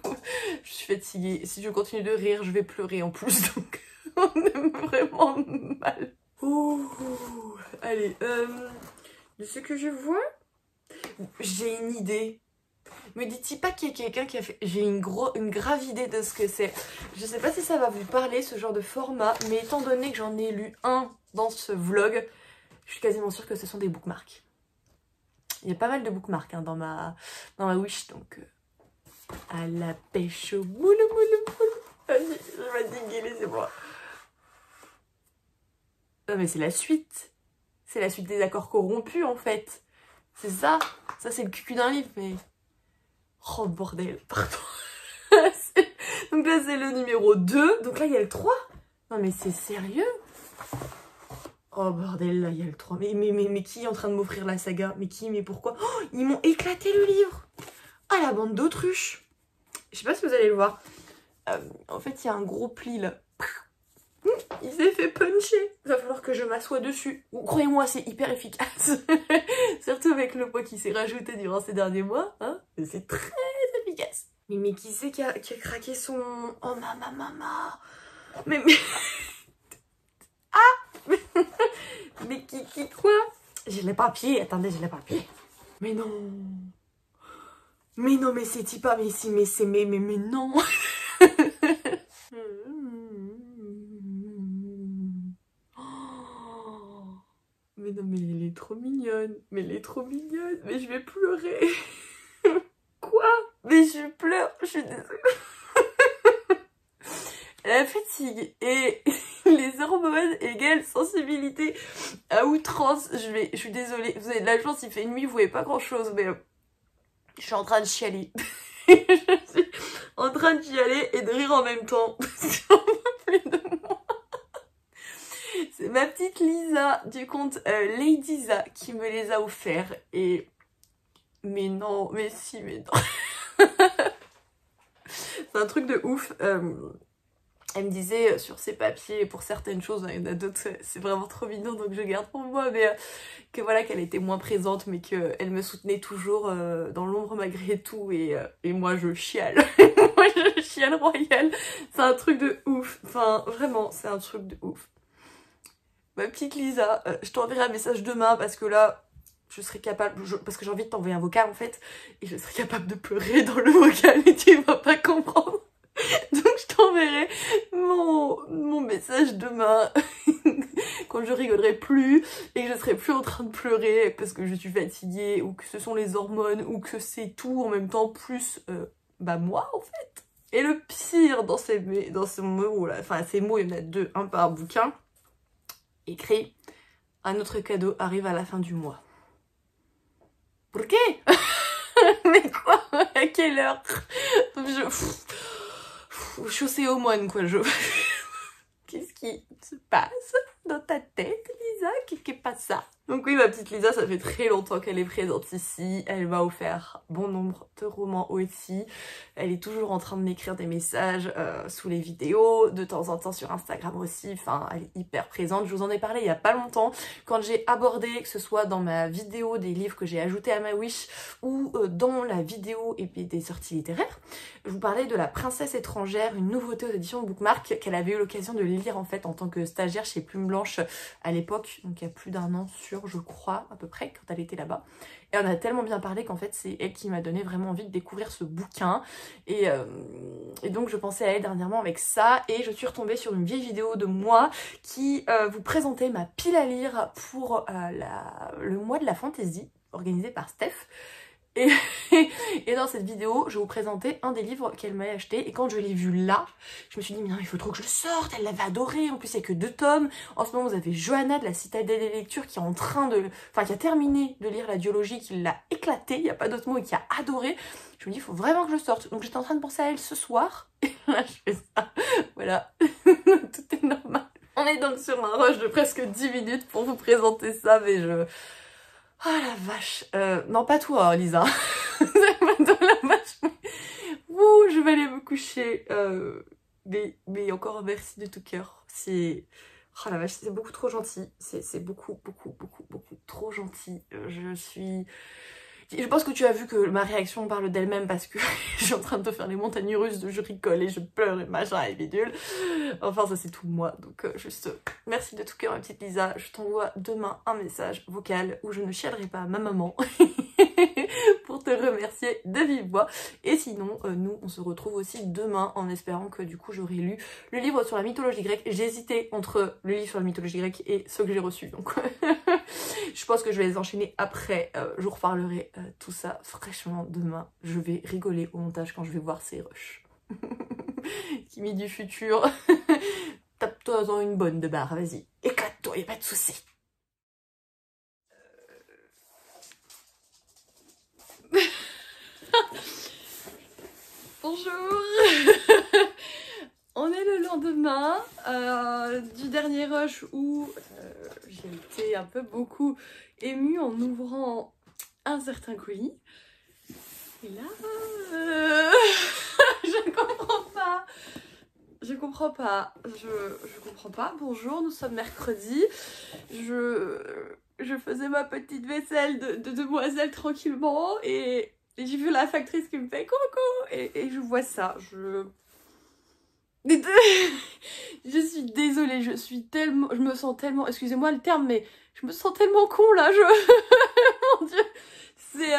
S1: Je suis fatiguée. Si je continue de rire, je vais pleurer en plus. Donc, on est vraiment mal. Ouh, allez, de ce que je vois, j'ai une idée. Me dites pas qu'il y a quelqu'un qui a fait... J'ai une grave idée de ce que c'est. Je sais pas si ça va vous parler, ce genre de format, mais étant donné que j'en ai lu un dans ce vlog, je suis quasiment sûre que ce sont des bookmarks. Il y a pas mal de bookmarks hein, dans ma wish, donc... à la pêche au moule. Vas-y, je vais diguer, laissez-moi. Non mais c'est la suite. C'est la suite des accords corrompus en fait. C'est ça. Ça c'est le cul d'un livre mais... Oh bordel, pardon. Donc là c'est le numéro 2. Donc là il y a le 3. Non mais c'est sérieux? Oh bordel, là il y a le 3. Mais qui est en train de m'offrir la saga? Mais qui? Mais pourquoi? Oh, ils m'ont éclaté le livre. Ah la bande d'autruches. Je sais pas si vous allez le voir. En fait il y a un gros pli là. Il s'est fait puncher. Il va falloir que je m'assoie dessus. Croyez-moi, c'est hyper efficace. Surtout avec le poids qui s'est rajouté durant ces derniers mois. Hein, c'est très efficace. Mais qui c'est qui a craqué son... Oh maman. Mais... Ah mais qui quoi? J'ai les papiers. Attendez, j'ai les papiers. Mais non. Mais non, mais c'est pas... Mais si, mais c'est... Mais non. Mais non, mais elle est trop mignonne. Mais elle est trop mignonne. Mais je vais pleurer. Quoi? Mais je pleure. Je suis désolée. La fatigue et les hormones égale sensibilité à outrance. Je suis désolée. Vous avez de la chance, il fait nuit, vous voyez pas grand chose, mais je suis en train de chialer. Je suis en train de chialer et de rire en même temps. Parce qu'on veut plus de moi. C'est ma petite Lisa du compte Ladyza qui me les a offerts. Et... Mais non, mais si, mais non. C'est un truc de ouf. Elle me disait sur ses papiers, pour certaines choses, il y en a d'autres, c'est vraiment trop mignon, donc je garde pour moi, mais que voilà, qu'elle était moins présente, mais qu'elle me soutenait toujours dans l'ombre malgré tout, et moi je chiale. Moi je chiale royale. C'est un truc de ouf. Enfin, vraiment, c'est un truc de ouf. Ma petite Lisa, je t'enverrai un message demain, parce que là, je serai capable, parce que j'ai envie de t'envoyer un vocal en fait, et je serai capable de pleurer dans le vocal, et tu vas pas comprendre. Donc je t'enverrai mon message demain quand je rigolerai plus et que je serai plus en train de pleurer parce que je suis fatiguée ou que ce sont les hormones ou que c'est tout en même temps plus moi en fait. Et le pire dans ces mots là, enfin ces mots il y en a deux, un par bouquin, écrit un autre cadeau arrive à la fin du mois. Pour qué? Mais quoi? À quelle heure? Chaussée aux moines quoi, Qu'est-ce qui se passe dans ta tête Lisa? Qu'est-ce qui passe ça? Donc oui, ma petite Lisa, ça fait très longtemps qu'elle est présente ici. Elle m'a offert bon nombre de romans aussi. Elle est toujours en train de m'écrire des messages sous les vidéos, de temps en temps sur Instagram aussi. Enfin, elle est hyper présente. Je vous en ai parlé il y a pas longtemps, quand j'ai abordé, que ce soit dans ma vidéo des livres que j'ai ajoutés à ma wish ou dans la vidéo et puis des sorties littéraires. Je vous parlais de La Princesse étrangère, une nouveauté aux éditions Bookmark qu'elle avait eu l'occasion de lire en fait en tant que stagiaire chez Plume Blanche à l'époque, donc il y a plus d'1 an je crois, à peu près, quand elle était là-bas. Et on a tellement bien parlé qu'en fait, c'est elle qui m'a donné vraiment envie de découvrir ce bouquin. Et donc, je pensais à elle dernièrement avec ça. Et je suis retombée sur une vieille vidéo de moi qui vous présentait ma pile à lire pour le mois de la fantaisie, organisé par Steph. Et dans cette vidéo, je vais vous présenter un des livres qu'elle m'a acheté. Et quand je l'ai vu là, je me suis dit, mais non, il faut trop que je le sorte. Elle l'avait adoré. En plus, il n'y a que 2 tomes. En ce moment, vous avez Johanna de la Citadelle des Lectures qui est en train de... Enfin, qui a terminé de lire la duologie, qui l'a éclaté. Il n'y a pas d'autre mot, et qui a adoré. Je me dis, il faut vraiment que je le sorte. Donc, j'étais en train de penser à elle ce soir. Et là, je fais ça. Voilà. Tout est normal. On est donc sur un rush de presque 10 minutes pour vous présenter ça, mais je... Oh la vache, non pas toi Lisa, la vache, ouh, je vais aller me coucher, mais encore merci de tout cœur, c'est, oh la vache, c'est beaucoup trop gentil, c'est beaucoup trop gentil, je pense que tu as vu que ma réaction parle d'elle-même parce que je suis en train de te faire les montagnes russes de je rigole et je pleure et machin et bidule. Enfin ça c'est tout moi, donc juste merci de tout cœur ma petite Lisa. Je t'envoie demain un message vocal où je ne chialerai pas à ma maman. pour te remercier de vive voix. Et sinon, nous, on se retrouve aussi demain en espérant que du coup j'aurai lu le livre sur la mythologie grecque. J'ai hésité entre le livre sur la mythologie grecque et ceux que j'ai reçus. Donc je pense que je vais les enchaîner après. Je vous reparlerai tout ça fraîchement demain. Je vais rigoler au montage quand je vais voir ces rushs. Kimi du futur. Tape-toi dans une bonne de barre, vas-y. Éclate-toi, y'a pas de soucis. Bonjour. On est le lendemain du dernier rush où j'ai été un peu beaucoup émue en ouvrant un certain colis. Et là, je comprends pas. Je comprends pas. Je comprends pas. Bonjour, nous sommes mercredi. Je faisais ma petite vaisselle de demoiselle tranquillement et j'ai vu la factrice qui me fait coucou et je vois ça. Je suis désolée, je me sens tellement, excusez-moi le terme, mais je me sens tellement con là, mon dieu, c'est,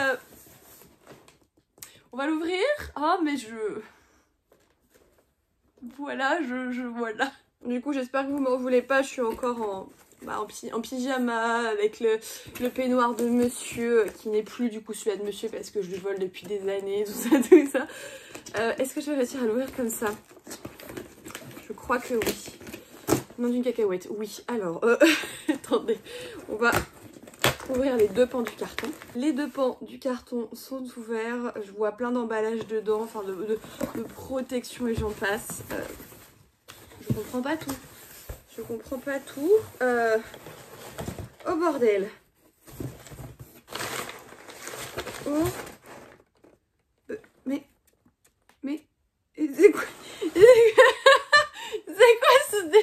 S1: on va l'ouvrir, ah mais voilà, voilà. Du coup j'espère que vous m'en voulez pas, je suis encore en pyjama avec le peignoir de monsieur qui n'est plus du coup celui-là de monsieur parce que je le vole depuis des années, tout ça. Est-ce que je vais réussir à l'ouvrir comme ça? Je crois que oui. Non d'une cacahuète, oui. Alors, attendez, on va ouvrir les deux pans du carton. Les deux pans du carton sont ouverts. Je vois plein d'emballages dedans, enfin de protection et j'en passe. Je comprends pas tout. Je comprends pas tout. Oh bordel. Oh. Mais. C'est quoi? C'est quoi ce dé...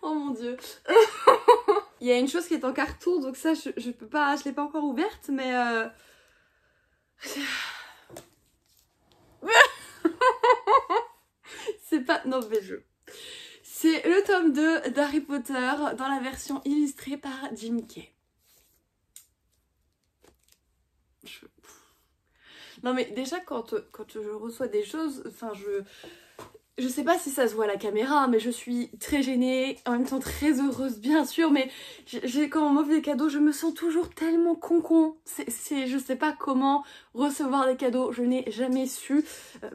S1: Oh mon dieu. Il y a une chose qui est en carton, donc ça je peux pas, je l'ai pas encore ouverte, mais c'est pas... Non mais c'est le tome 2 d'Harry Potter dans la version illustrée par Jim Kay. Non mais déjà quand je reçois des choses, enfin je sais pas si ça se voit à la caméra, mais je suis très gênée, en même temps très heureuse bien sûr, mais quand on m'offre des cadeaux, je me sens toujours tellement con. Je sais pas comment recevoir des cadeaux, je n'ai jamais su,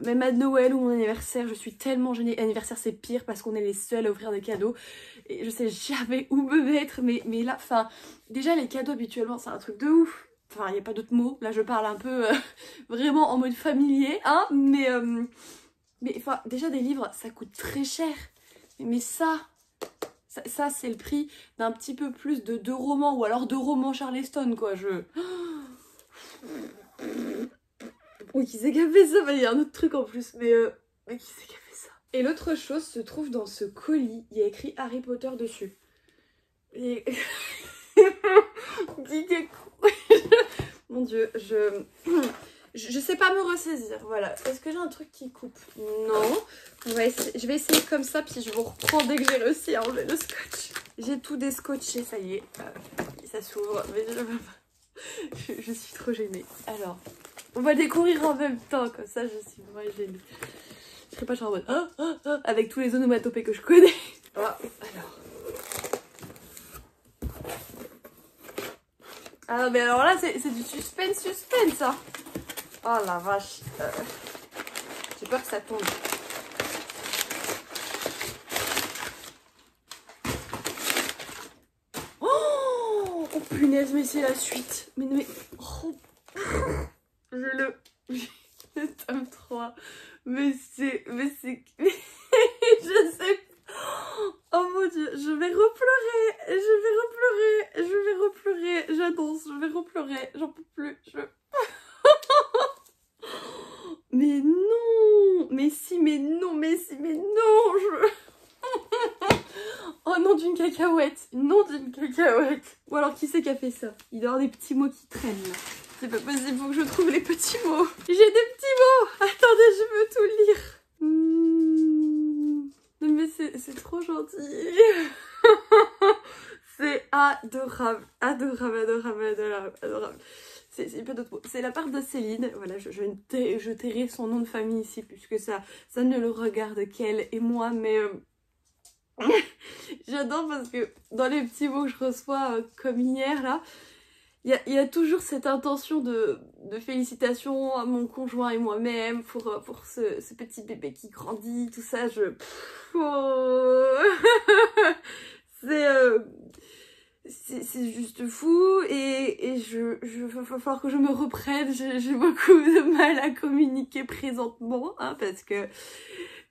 S1: même à Noël ou mon anniversaire, je suis tellement gênée. L'anniversaire c'est pire parce qu'on est les seuls à offrir des cadeaux, et je sais jamais où me mettre, mais là, enfin, déjà les cadeaux habituellement c'est un truc de ouf. Enfin, il n'y a pas d'autre mot, là je parle un peu vraiment en mode familier, hein, mais enfin, déjà des livres, ça coûte très cher. Mais ça c'est le prix d'un petit peu plus de 2 romans, ou alors 2 romans Charleston, quoi, Oui, qui c'est qui a fait ça? Il y a un autre truc en plus, mais qui c'est qui a fait ça? Et l'autre chose se trouve dans ce colis, il y a écrit Harry Potter dessus. Et... Mon dieu, je sais pas me ressaisir, voilà. Est-ce que j'ai un truc qui coupe? Non. Je vais essayer comme ça, puis je vous reprends dès que j'ai réussi à enlever le scotch. J'ai tout déscotché, ça y est. Ça s'ouvre, mais je suis trop gênée. Alors, on va découvrir en même temps, comme ça je suis vraiment gênée. Je serai pas genre en mode avec tous les onomatopées que je connais. Alors... Ah mais alors là c'est du suspense hein. Oh la vache. J'ai peur que ça tombe. Oh punaise, mais c'est la suite. Mais oh. Le tome 3. Mais c'est je sais. Oh mon dieu, je vais replorer. J'annonce, je vais replorer. J'en peux plus. Mais non. Mais si, mais non. Oh non d'une cacahuète. Ou alors qui c'est qui a fait ça? Il doit y avoir des petits mots qui traînent là. C'est pas possible, faut que je trouve les petits mots. J'ai des petits mots. Attendez, je veux tout lire. Mais c'est trop gentil. C'est adorable. c'est pas d'autre mot. C'est la part de Céline. Voilà, je tairai son nom de famille ici puisque ça ne le regarde qu'elle et moi, mais j'adore parce que dans les petits mots que je reçois comme hier là, il y a toujours cette intention de félicitations à mon conjoint et moi-même pour ce petit bébé qui grandit, tout ça. C'est juste fou et va falloir que je me reprenne. J'ai beaucoup de mal à communiquer présentement, hein, parce que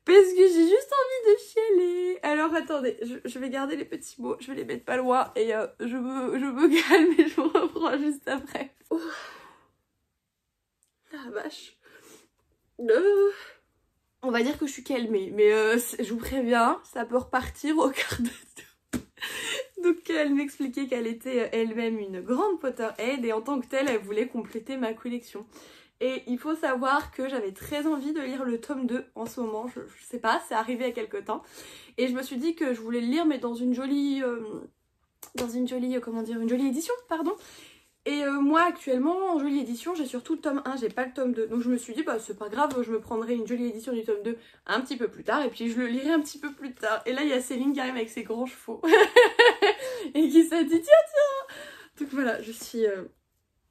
S1: j'ai juste envie de chialer. Alors attendez, je vais garder les petits mots, je vais les mettre pas loin et je me calme et je vous reprends juste après. Oh. La vache. On va dire que je suis calmée, mais je vous préviens, ça peut repartir au quart de tour. Donc elle m'expliquait qu'elle était elle-même une grande Potterhead et en tant que telle, elle voulait compléter ma collection. Et il faut savoir que j'avais très envie de lire le tome 2 en ce moment, je sais pas, c'est arrivé il y a quelques temps. Et je me suis dit que je voulais le lire mais dans une jolie édition, pardon. Et moi actuellement en jolie édition j'ai surtout le tome 1, j'ai pas le tome 2. Donc je me suis dit bah c'est pas grave, je me prendrai une jolie édition du tome 2 un petit peu plus tard et puis je le lirai un petit peu plus tard. Et là il y a Céline qui arrive avec ses grands chevaux et qui s'est dit tiens. Donc voilà, je suis...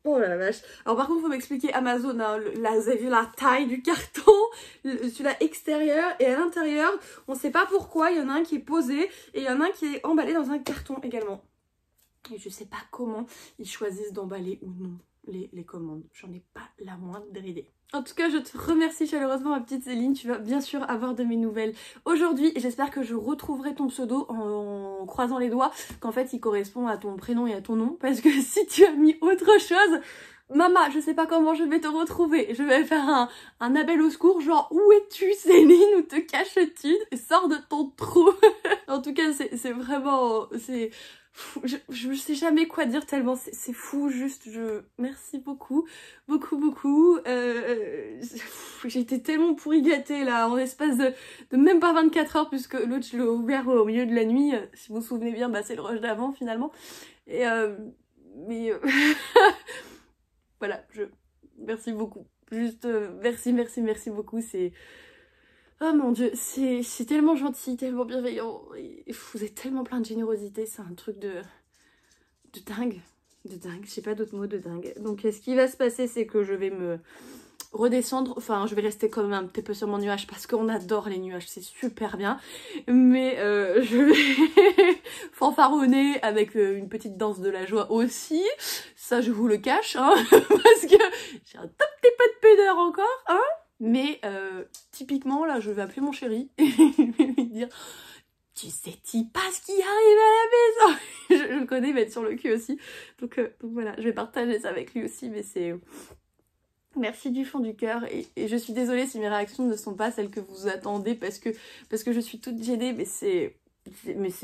S1: Oh la vache. Alors par contre faut m'expliquer Amazon, hein, vous avez vu la taille du carton, celui-là extérieur et à l'intérieur, on sait pas pourquoi, il y en a un qui est posé et il y en a un qui est emballé dans un carton également. Et je sais pas comment ils choisissent d'emballer ou non les commandes, j'en ai pas la moindre idée. En tout cas, je te remercie chaleureusement ma petite Céline, tu vas bien sûr avoir de mes nouvelles aujourd'hui et j'espère que je retrouverai ton pseudo en croisant les doigts, qu'en fait il correspond à ton prénom et à ton nom, parce que si tu as mis autre chose, maman, je sais pas comment je vais te retrouver, je vais faire un appel au secours, genre où es-tu Céline, où te caches-tu, sors de ton trou. En tout cas, c'est vraiment... Je sais jamais quoi dire tellement c'est fou, juste merci beaucoup j'ai été tellement pourri gâtée là en l'espace de même pas 24 heures puisque l'autre je l'ai ouvert au milieu de la nuit, si vous vous souvenez bien bah c'est le rush d'avant finalement et voilà, merci beaucoup, juste merci beaucoup, c'est... Oh mon dieu, c'est tellement gentil, tellement bienveillant, et vous êtes tellement plein de générosité, c'est un truc de dingue, je sais pas d'autres mots, de dingue. Donc ce qui va se passer, c'est que je vais me redescendre, enfin je vais rester quand même un petit peu sur mon nuage parce qu'on adore les nuages, c'est super bien, mais je vais fanfaronner avec une petite danse de la joie aussi, ça je vous le cache, hein, parce que j'ai un tout petit peu de pudeur encore, hein. Mais typiquement là je vais appeler mon chéri et je vais lui dire tu sais-tu pas ce qui arrive à la maison. Je le connais, il va être sur le cul aussi, donc voilà, je vais partager ça avec lui aussi, mais c'est... Merci du fond du cœur et je suis désolée si mes réactions ne sont pas celles que vous attendez parce que je suis toute gênée, mais c'est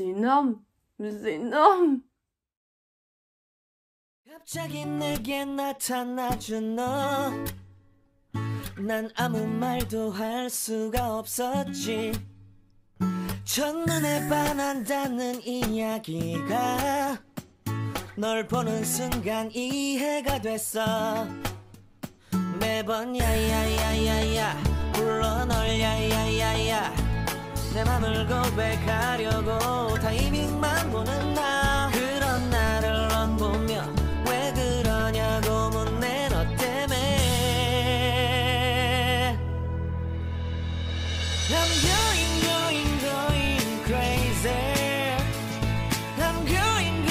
S1: énorme, c'est énorme.
S2: 난 아무 말도 할 수가 없었지 첫눈에 반한다는 이야기가 널 보는 순간 이해가 됐어 매번 야야야야야 불러 널 야야야야 내 맘을 고백하려고 타이밍만 보는 나 그런 나를 넌 보며 왜 그러냐고 묻네 너 때문에 I'm going crazy I'm going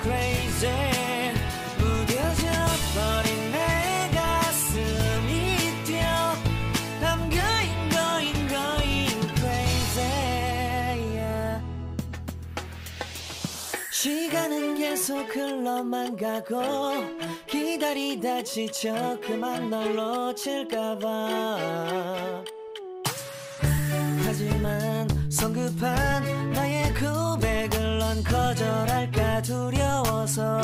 S2: crazy 무뎌져 버린 내 가슴이 뛰어 I'm going crazy yeah. 시간은 계속 흘러만 가고 기다리다 지쳐 그만 널 놓칠까봐 하지만 성급한 나의 고백을 넌 거절할까 두려워서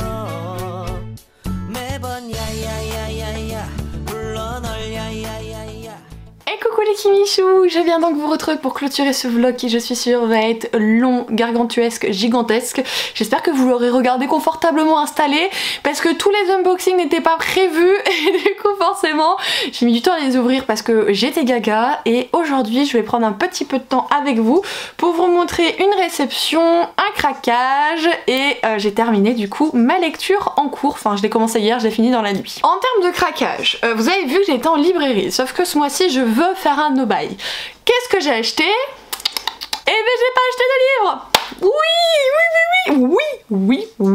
S2: 매번 야야야야야 불러 널 야야야야.
S1: Et coucou Coucou les Kimichou, je viens donc vous retrouver pour clôturer ce vlog qui je suis sûre va être long, gargantuesque, gigantesque. J'espère que vous l'aurez regardé confortablement installé parce que tous les unboxings n'étaient pas prévus et du coup forcément j'ai mis du temps à les ouvrir parce que j'étais gaga et aujourd'hui je vais prendre un petit peu de temps avec vous pour vous montrer une réception, un craquage et j'ai terminé du coup ma lecture en cours, enfin je l'ai commencé hier, j'ai fini dans la nuit. En termes de craquage, vous avez vu que j'étais en librairie, sauf que ce mois-ci je veux faire un no-buy. Qu'est-ce que j'ai acheté? Eh ben j'ai pas acheté de livre.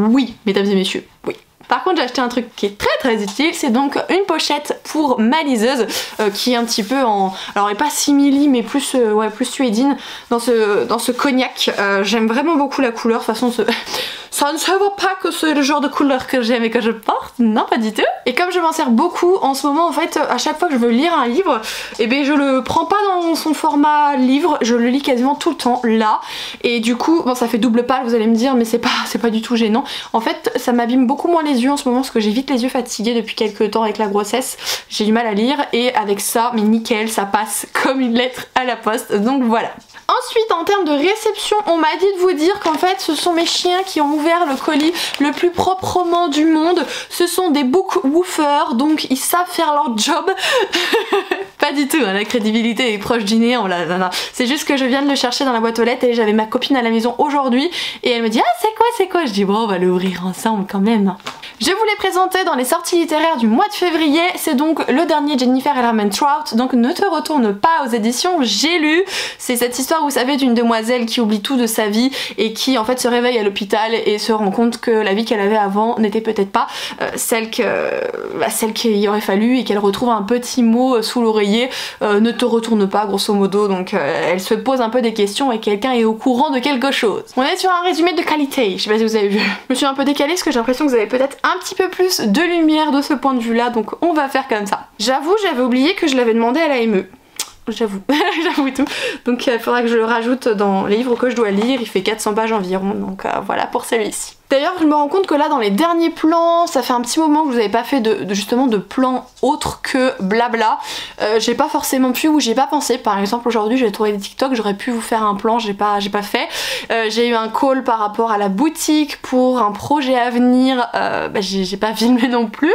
S1: Oui, mesdames et messieurs, oui. Par contre j'ai acheté un truc qui est très utile, c'est donc une pochette pour ma liseuse qui est un petit peu en... alors elle est pas simili mais plus, ouais, plus suédine dans ce cognac. J'aime vraiment beaucoup la couleur, de toute façon ça ne se voit pas que c'est le genre de couleur que j'aime et que je porte, non pas du tout. Et comme je m'en sers beaucoup en ce moment en fait, à chaque fois que je veux lire un livre, et ben je le prends pas dans son format livre, je le lis quasiment tout le temps là. Et du coup, bon ça fait double pâle vous allez me dire mais c'est pas du tout gênant. En fait ça m'abîme beaucoup moins les yeux en ce moment parce que j'ai vite les yeux fatigués depuis quelques temps avec la grossesse. J'ai du mal à lire et avec ça, mais nickel, ça passe comme une lettre à la poste, donc voilà. Ensuite en termes de réception, on m'a dit de vous dire qu'en fait ce sont mes chiens qui ont ouvert le colis le plus proprement du monde. Ce sont des book woofers, donc ils savent faire leur job. Pas du tout, hein, la crédibilité est proche du néant là. C'est juste que je viens de le chercher dans la boîte aux lettres et j'avais ma copine à la maison aujourd'hui et elle me dit ah c'est quoi? Je dis bon on va l'ouvrir ensemble quand même. Je vous l'ai présenté dans les sorties littéraires du mois de février, c'est donc le dernier Jennifer Ellerman Trout, donc ne te retourne pas aux éditions J'ai lu. C'est cette histoire vous savez d'une demoiselle qui oublie tout de sa vie et qui en fait se réveille à l'hôpital et se rend compte que la vie qu'elle avait avant n'était peut-être pas celle qu'il aurait fallu et qu'elle retrouve un petit mot sous l'oreiller, ne te retourne pas grosso modo, donc elle se pose un peu des questions et quelqu'un est au courant de quelque chose. On est sur un résumé de qualité, je sais pas si vous avez vu. Je me suis un peu décalée parce que j'ai l'impression que vous avez peut-être un petit peu plus de lumière de ce point de vue là, donc on va faire comme ça. J'avoue j'avais oublié que je l'avais demandé à la ME. J'avoue, j'avoue tout. Donc il faudra que je le rajoute dans les livres que je dois lire, il fait 400 pages environ, donc voilà pour celui-ci. D'ailleurs je me rends compte que là dans les derniers plans, ça fait un petit moment que je vous avais pas fait justement de plans autres que blabla. J'ai pas forcément pu ou j'ai pas pensé. Par exemple aujourd'hui j'ai trouvé des TikTok, j'aurais pu vous faire un plan, j'ai pas fait. J'ai eu un call par rapport à la boutique pour un projet à venir, j'ai pas filmé non plus.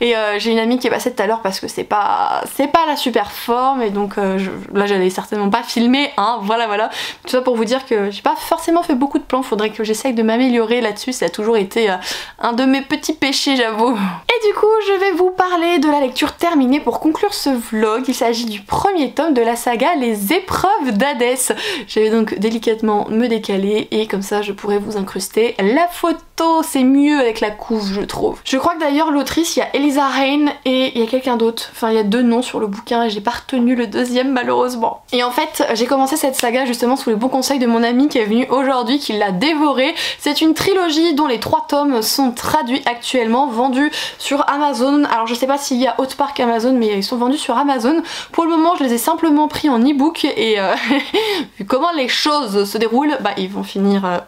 S1: Et j'ai une amie qui est passée tout à l'heure parce que c'est pas la super forme et donc là j'allais certainement pas filmer, hein, voilà. Tout ça pour vous dire que j'ai pas forcément fait beaucoup de plans, faudrait que j'essaye de m'améliorer là-dessus. Ça a toujours été un de mes petits péchés j'avoue. Et du coup je vais vous parler de la lecture terminée pour conclure ce vlog. Il s'agit du premier tome de la saga Les Épreuves d'Hadès. J'avais donc délicatement me décaler et comme ça je pourrais vous incruster la photo. C'est mieux avec la couve je trouve. Je crois que d'ailleurs l'autrice il y a Elisa Rain et il y a quelqu'un d'autre. Enfin il y a deux noms sur le bouquin et j'ai pas retenu le deuxième malheureusement. Et en fait j'ai commencé cette saga justement sous les bons conseils de mon ami qui est venu aujourd'hui, qui l'a dévoré. C'est une trilogie dont les 3 tomes sont traduits actuellement, vendus sur Amazon. Alors je sais pas s'il y a autre part qu'Amazon mais ils sont vendus sur Amazon. Pour le moment je les ai simplement pris en e-book et vu comment les choses se déroulent, ils vont finir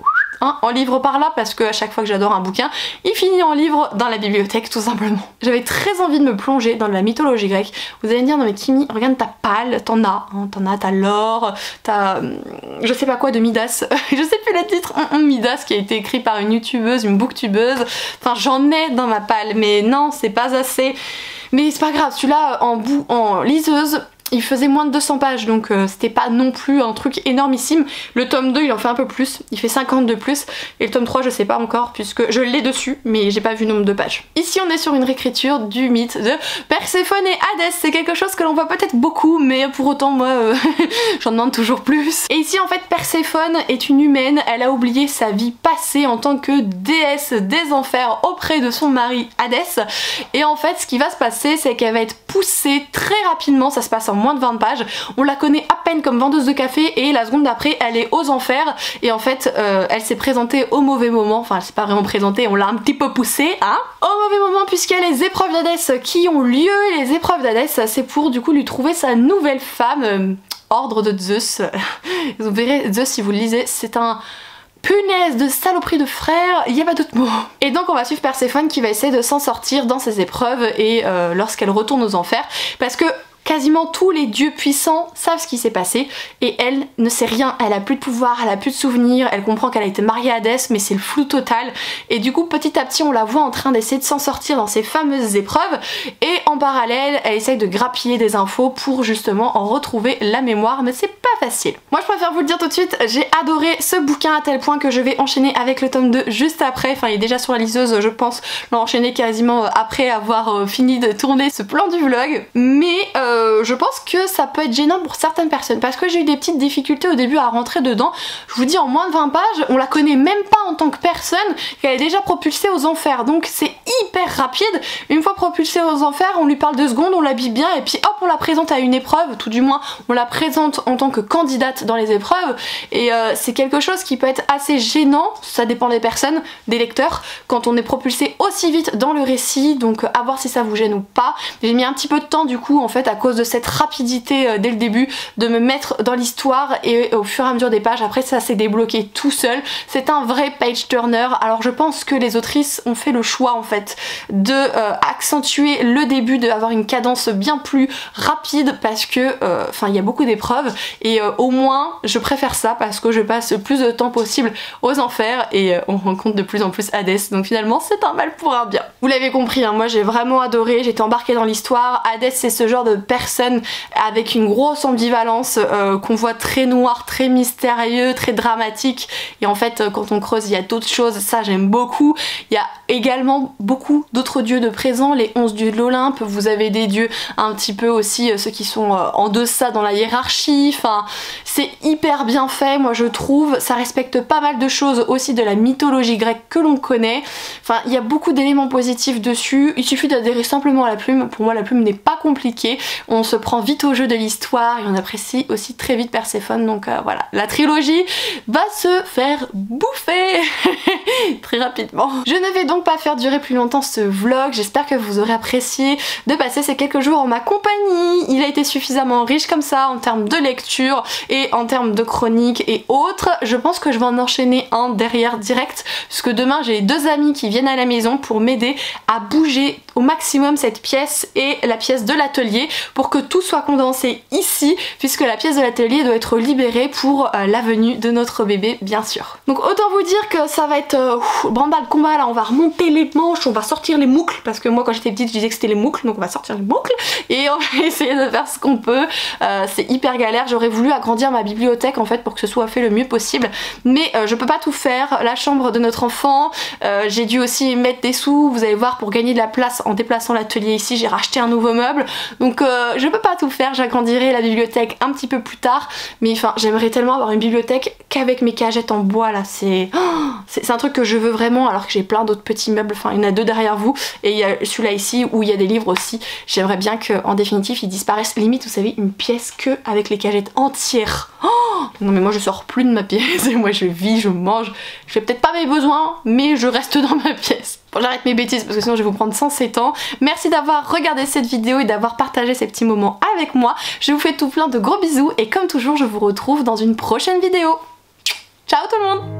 S1: en livre par là parce que à chaque fois que j'adore un bouquin, il finit en livre dans la bibliothèque tout simplement. J'avais très envie de me plonger dans la mythologie grecque. Vous allez me dire non mais Kimi, regarde ta pale, t'en as, t'as l'or, t'as je sais pas quoi de Midas, je sais plus le titre, Midas qui a été écrit par une youtubeuse, une booktubeuse, enfin j'en ai dans ma pale mais non c'est pas assez. Mais c'est pas grave, celui-là en liseuse, il faisait moins de 200 pages donc c'était pas non plus un truc énormissime. Le tome 2 il en fait un peu plus, il fait 50 de plus et le tome 3 je sais pas encore puisque je l'ai dessus mais j'ai pas vu le nombre de pages. Ici on est sur une réécriture du mythe de Perséphone et Hadès, c'est quelque chose que l'on voit peut-être beaucoup mais pour autant moi j'en demande toujours plus. Et ici en fait Perséphone est une humaine, elle a oublié sa vie passée en tant que déesse des enfers auprès de son mari Hadès et en fait ce qui va se passer c'est qu'elle va être poussée très rapidement, ça se passe en moins de 20 pages, on la connaît à peine comme vendeuse de café et la seconde d'après elle est aux enfers et en fait elle s'est présentée au mauvais moment, enfin elle s'est pas vraiment présentée, on l'a un petit peu poussée hein, au mauvais moment puisqu'il y a les épreuves d'Hadès qui ont lieu. Les épreuves d'Hadès c'est pour du coup lui trouver sa nouvelle femme, ordre de Zeus. Vous verrez Zeus si vous le lisez, c'est un punaise de saloperie de frère, il n'y a pas d'autre mot. Et donc on va suivre Perséphone qui va essayer de s'en sortir dans ses épreuves et lorsqu'elle retourne aux enfers parce que Quasiment tous les dieux puissants savent ce qui s'est passé et elle ne sait rien, elle a plus de pouvoir, elle a plus de souvenirs, elle comprend qu'elle a été mariée à Hadès mais c'est le flou total et du coup petit à petit on la voit en train d'essayer de s'en sortir dans ces fameuses épreuves et en parallèle elle essaye de grappiller des infos pour justement en retrouver la mémoire mais c'est pas facile. Moi je préfère vous le dire tout de suite, j'ai adoré ce bouquin à tel point que je vais enchaîner avec le tome 2 juste après, enfin il est déjà sur la liseuse je pense, l'enchaîner quasiment après avoir fini de tourner ce plan du vlog mais je pense que ça peut être gênant pour certaines personnes parce que j'ai eu des petites difficultés au début à rentrer dedans. Je vous dis en moins de 20 pages, on la connaît même pas en tant que personne, qu'elle est déjà propulsée aux enfers donc c'est hyper rapide. Une fois propulsée aux enfers, on lui parle 2 secondes, on l'habille bien et puis hop on la présente à une épreuve, tout du moins on la présente en tant que candidate dans les épreuves et c'est quelque chose qui peut être assez gênant, ça dépend des personnes, des lecteurs, quand on est propulsé aussi vite dans le récit donc à voir si ça vous gêne ou pas. J'ai mis un petit peu de temps du coup en fait à cause de cette rapidité dès le début de me mettre dans l'histoire et au fur et à mesure des pages après ça s'est débloqué tout seul. C'est un vrai page turner. Alors je pense que les autrices ont fait le choix en fait de accentuer le début, d'avoir une cadence bien plus rapide parce que enfin il y a beaucoup d'épreuves et au moins je préfère ça parce que je passe le plus de temps possible aux enfers et on rencontre de plus en plus Hadès donc finalement c'est un mal pour un bien. Vous l'avez compris hein, moi j'ai vraiment adoré, j'étais embarquée dans l'histoire. Hadès c'est ce genre de personne avec une grosse ambivalence qu'on voit très noir, très mystérieux, très dramatique et en fait quand on creuse il y a d'autres choses, ça j'aime beaucoup. Il y a également beaucoup d'autres dieux de présent, les 11 dieux de l'Olympe, vous avez des dieux un petit peu aussi ceux qui sont en deçà dans la hiérarchie, enfin c'est hyper bien fait moi je trouve, ça respecte pas mal de choses aussi de la mythologie grecque que l'on connaît, enfin il y a beaucoup d'éléments positifs dessus, il suffit d'adhérer simplement à la plume, pour moi la plume n'est pas compliquée, on se prend vite au jeu de l'histoire et on apprécie aussi très vite Perséphone donc voilà, la trilogie va se faire bouffer très rapidement. Je ne vais donc pas faire durer plus longtemps ce vlog, j'espère que vous aurez apprécié de passer ces quelques jours en ma compagnie, il a été suffisamment riche comme ça en termes de lecture et en termes de chroniques et autres, je pense que je vais en enchaîner un derrière direct puisque demain j'ai 2 amis qui viennent à la maison pour m'aider à bouger au maximum cette pièce et la pièce de l'atelier pour que tout soit condensé ici puisque la pièce de l'atelier doit être libérée pour la venue de notre bébé bien sûr. Donc autant vous dire que ça va être branle-bas de combat là, on va remonter les manches, on va sortir les moucles parce que moi quand j'étais petite je disais que c'était les moucles donc on va sortir les boucles et on va essayer de faire ce qu'on peut. C'est hyper galère, j'aurais voulu agrandir ma bibliothèque en fait pour que ce soit fait le mieux possible mais je peux pas tout faire, la chambre de notre enfant, j'ai dû aussi mettre des sous, vous allez voir, pour gagner de la place en déplaçant l'atelier ici, j'ai racheté un nouveau meuble donc je peux pas tout faire, j'agrandirai la bibliothèque un petit peu plus tard mais enfin j'aimerais tellement avoir une bibliothèque qu'avec mes cagettes en bois là, c'est un truc que je veux vraiment alors que j'ai plein d'autres petits meubles, enfin il y en a 2 derrière vous et il y a celui-là ici où il y a des livres aussi, j'aimerais bien qu'en définitive ils disparaissent, limite vous savez une pièce que avec les cagettes entières. Non mais moi je sors plus de ma pièce et moi je vis, je mange, je fais peut-être pas mes besoins mais je reste dans ma pièce. Bon j'arrête mes bêtises parce que sinon je vais vous prendre 107 ans. Merci d'avoir regardé cette vidéo et d'avoir partagé ces petits moments avec moi. Je vous fais tout plein de gros bisous et comme toujours je vous retrouve dans une prochaine vidéo. Ciao tout le monde!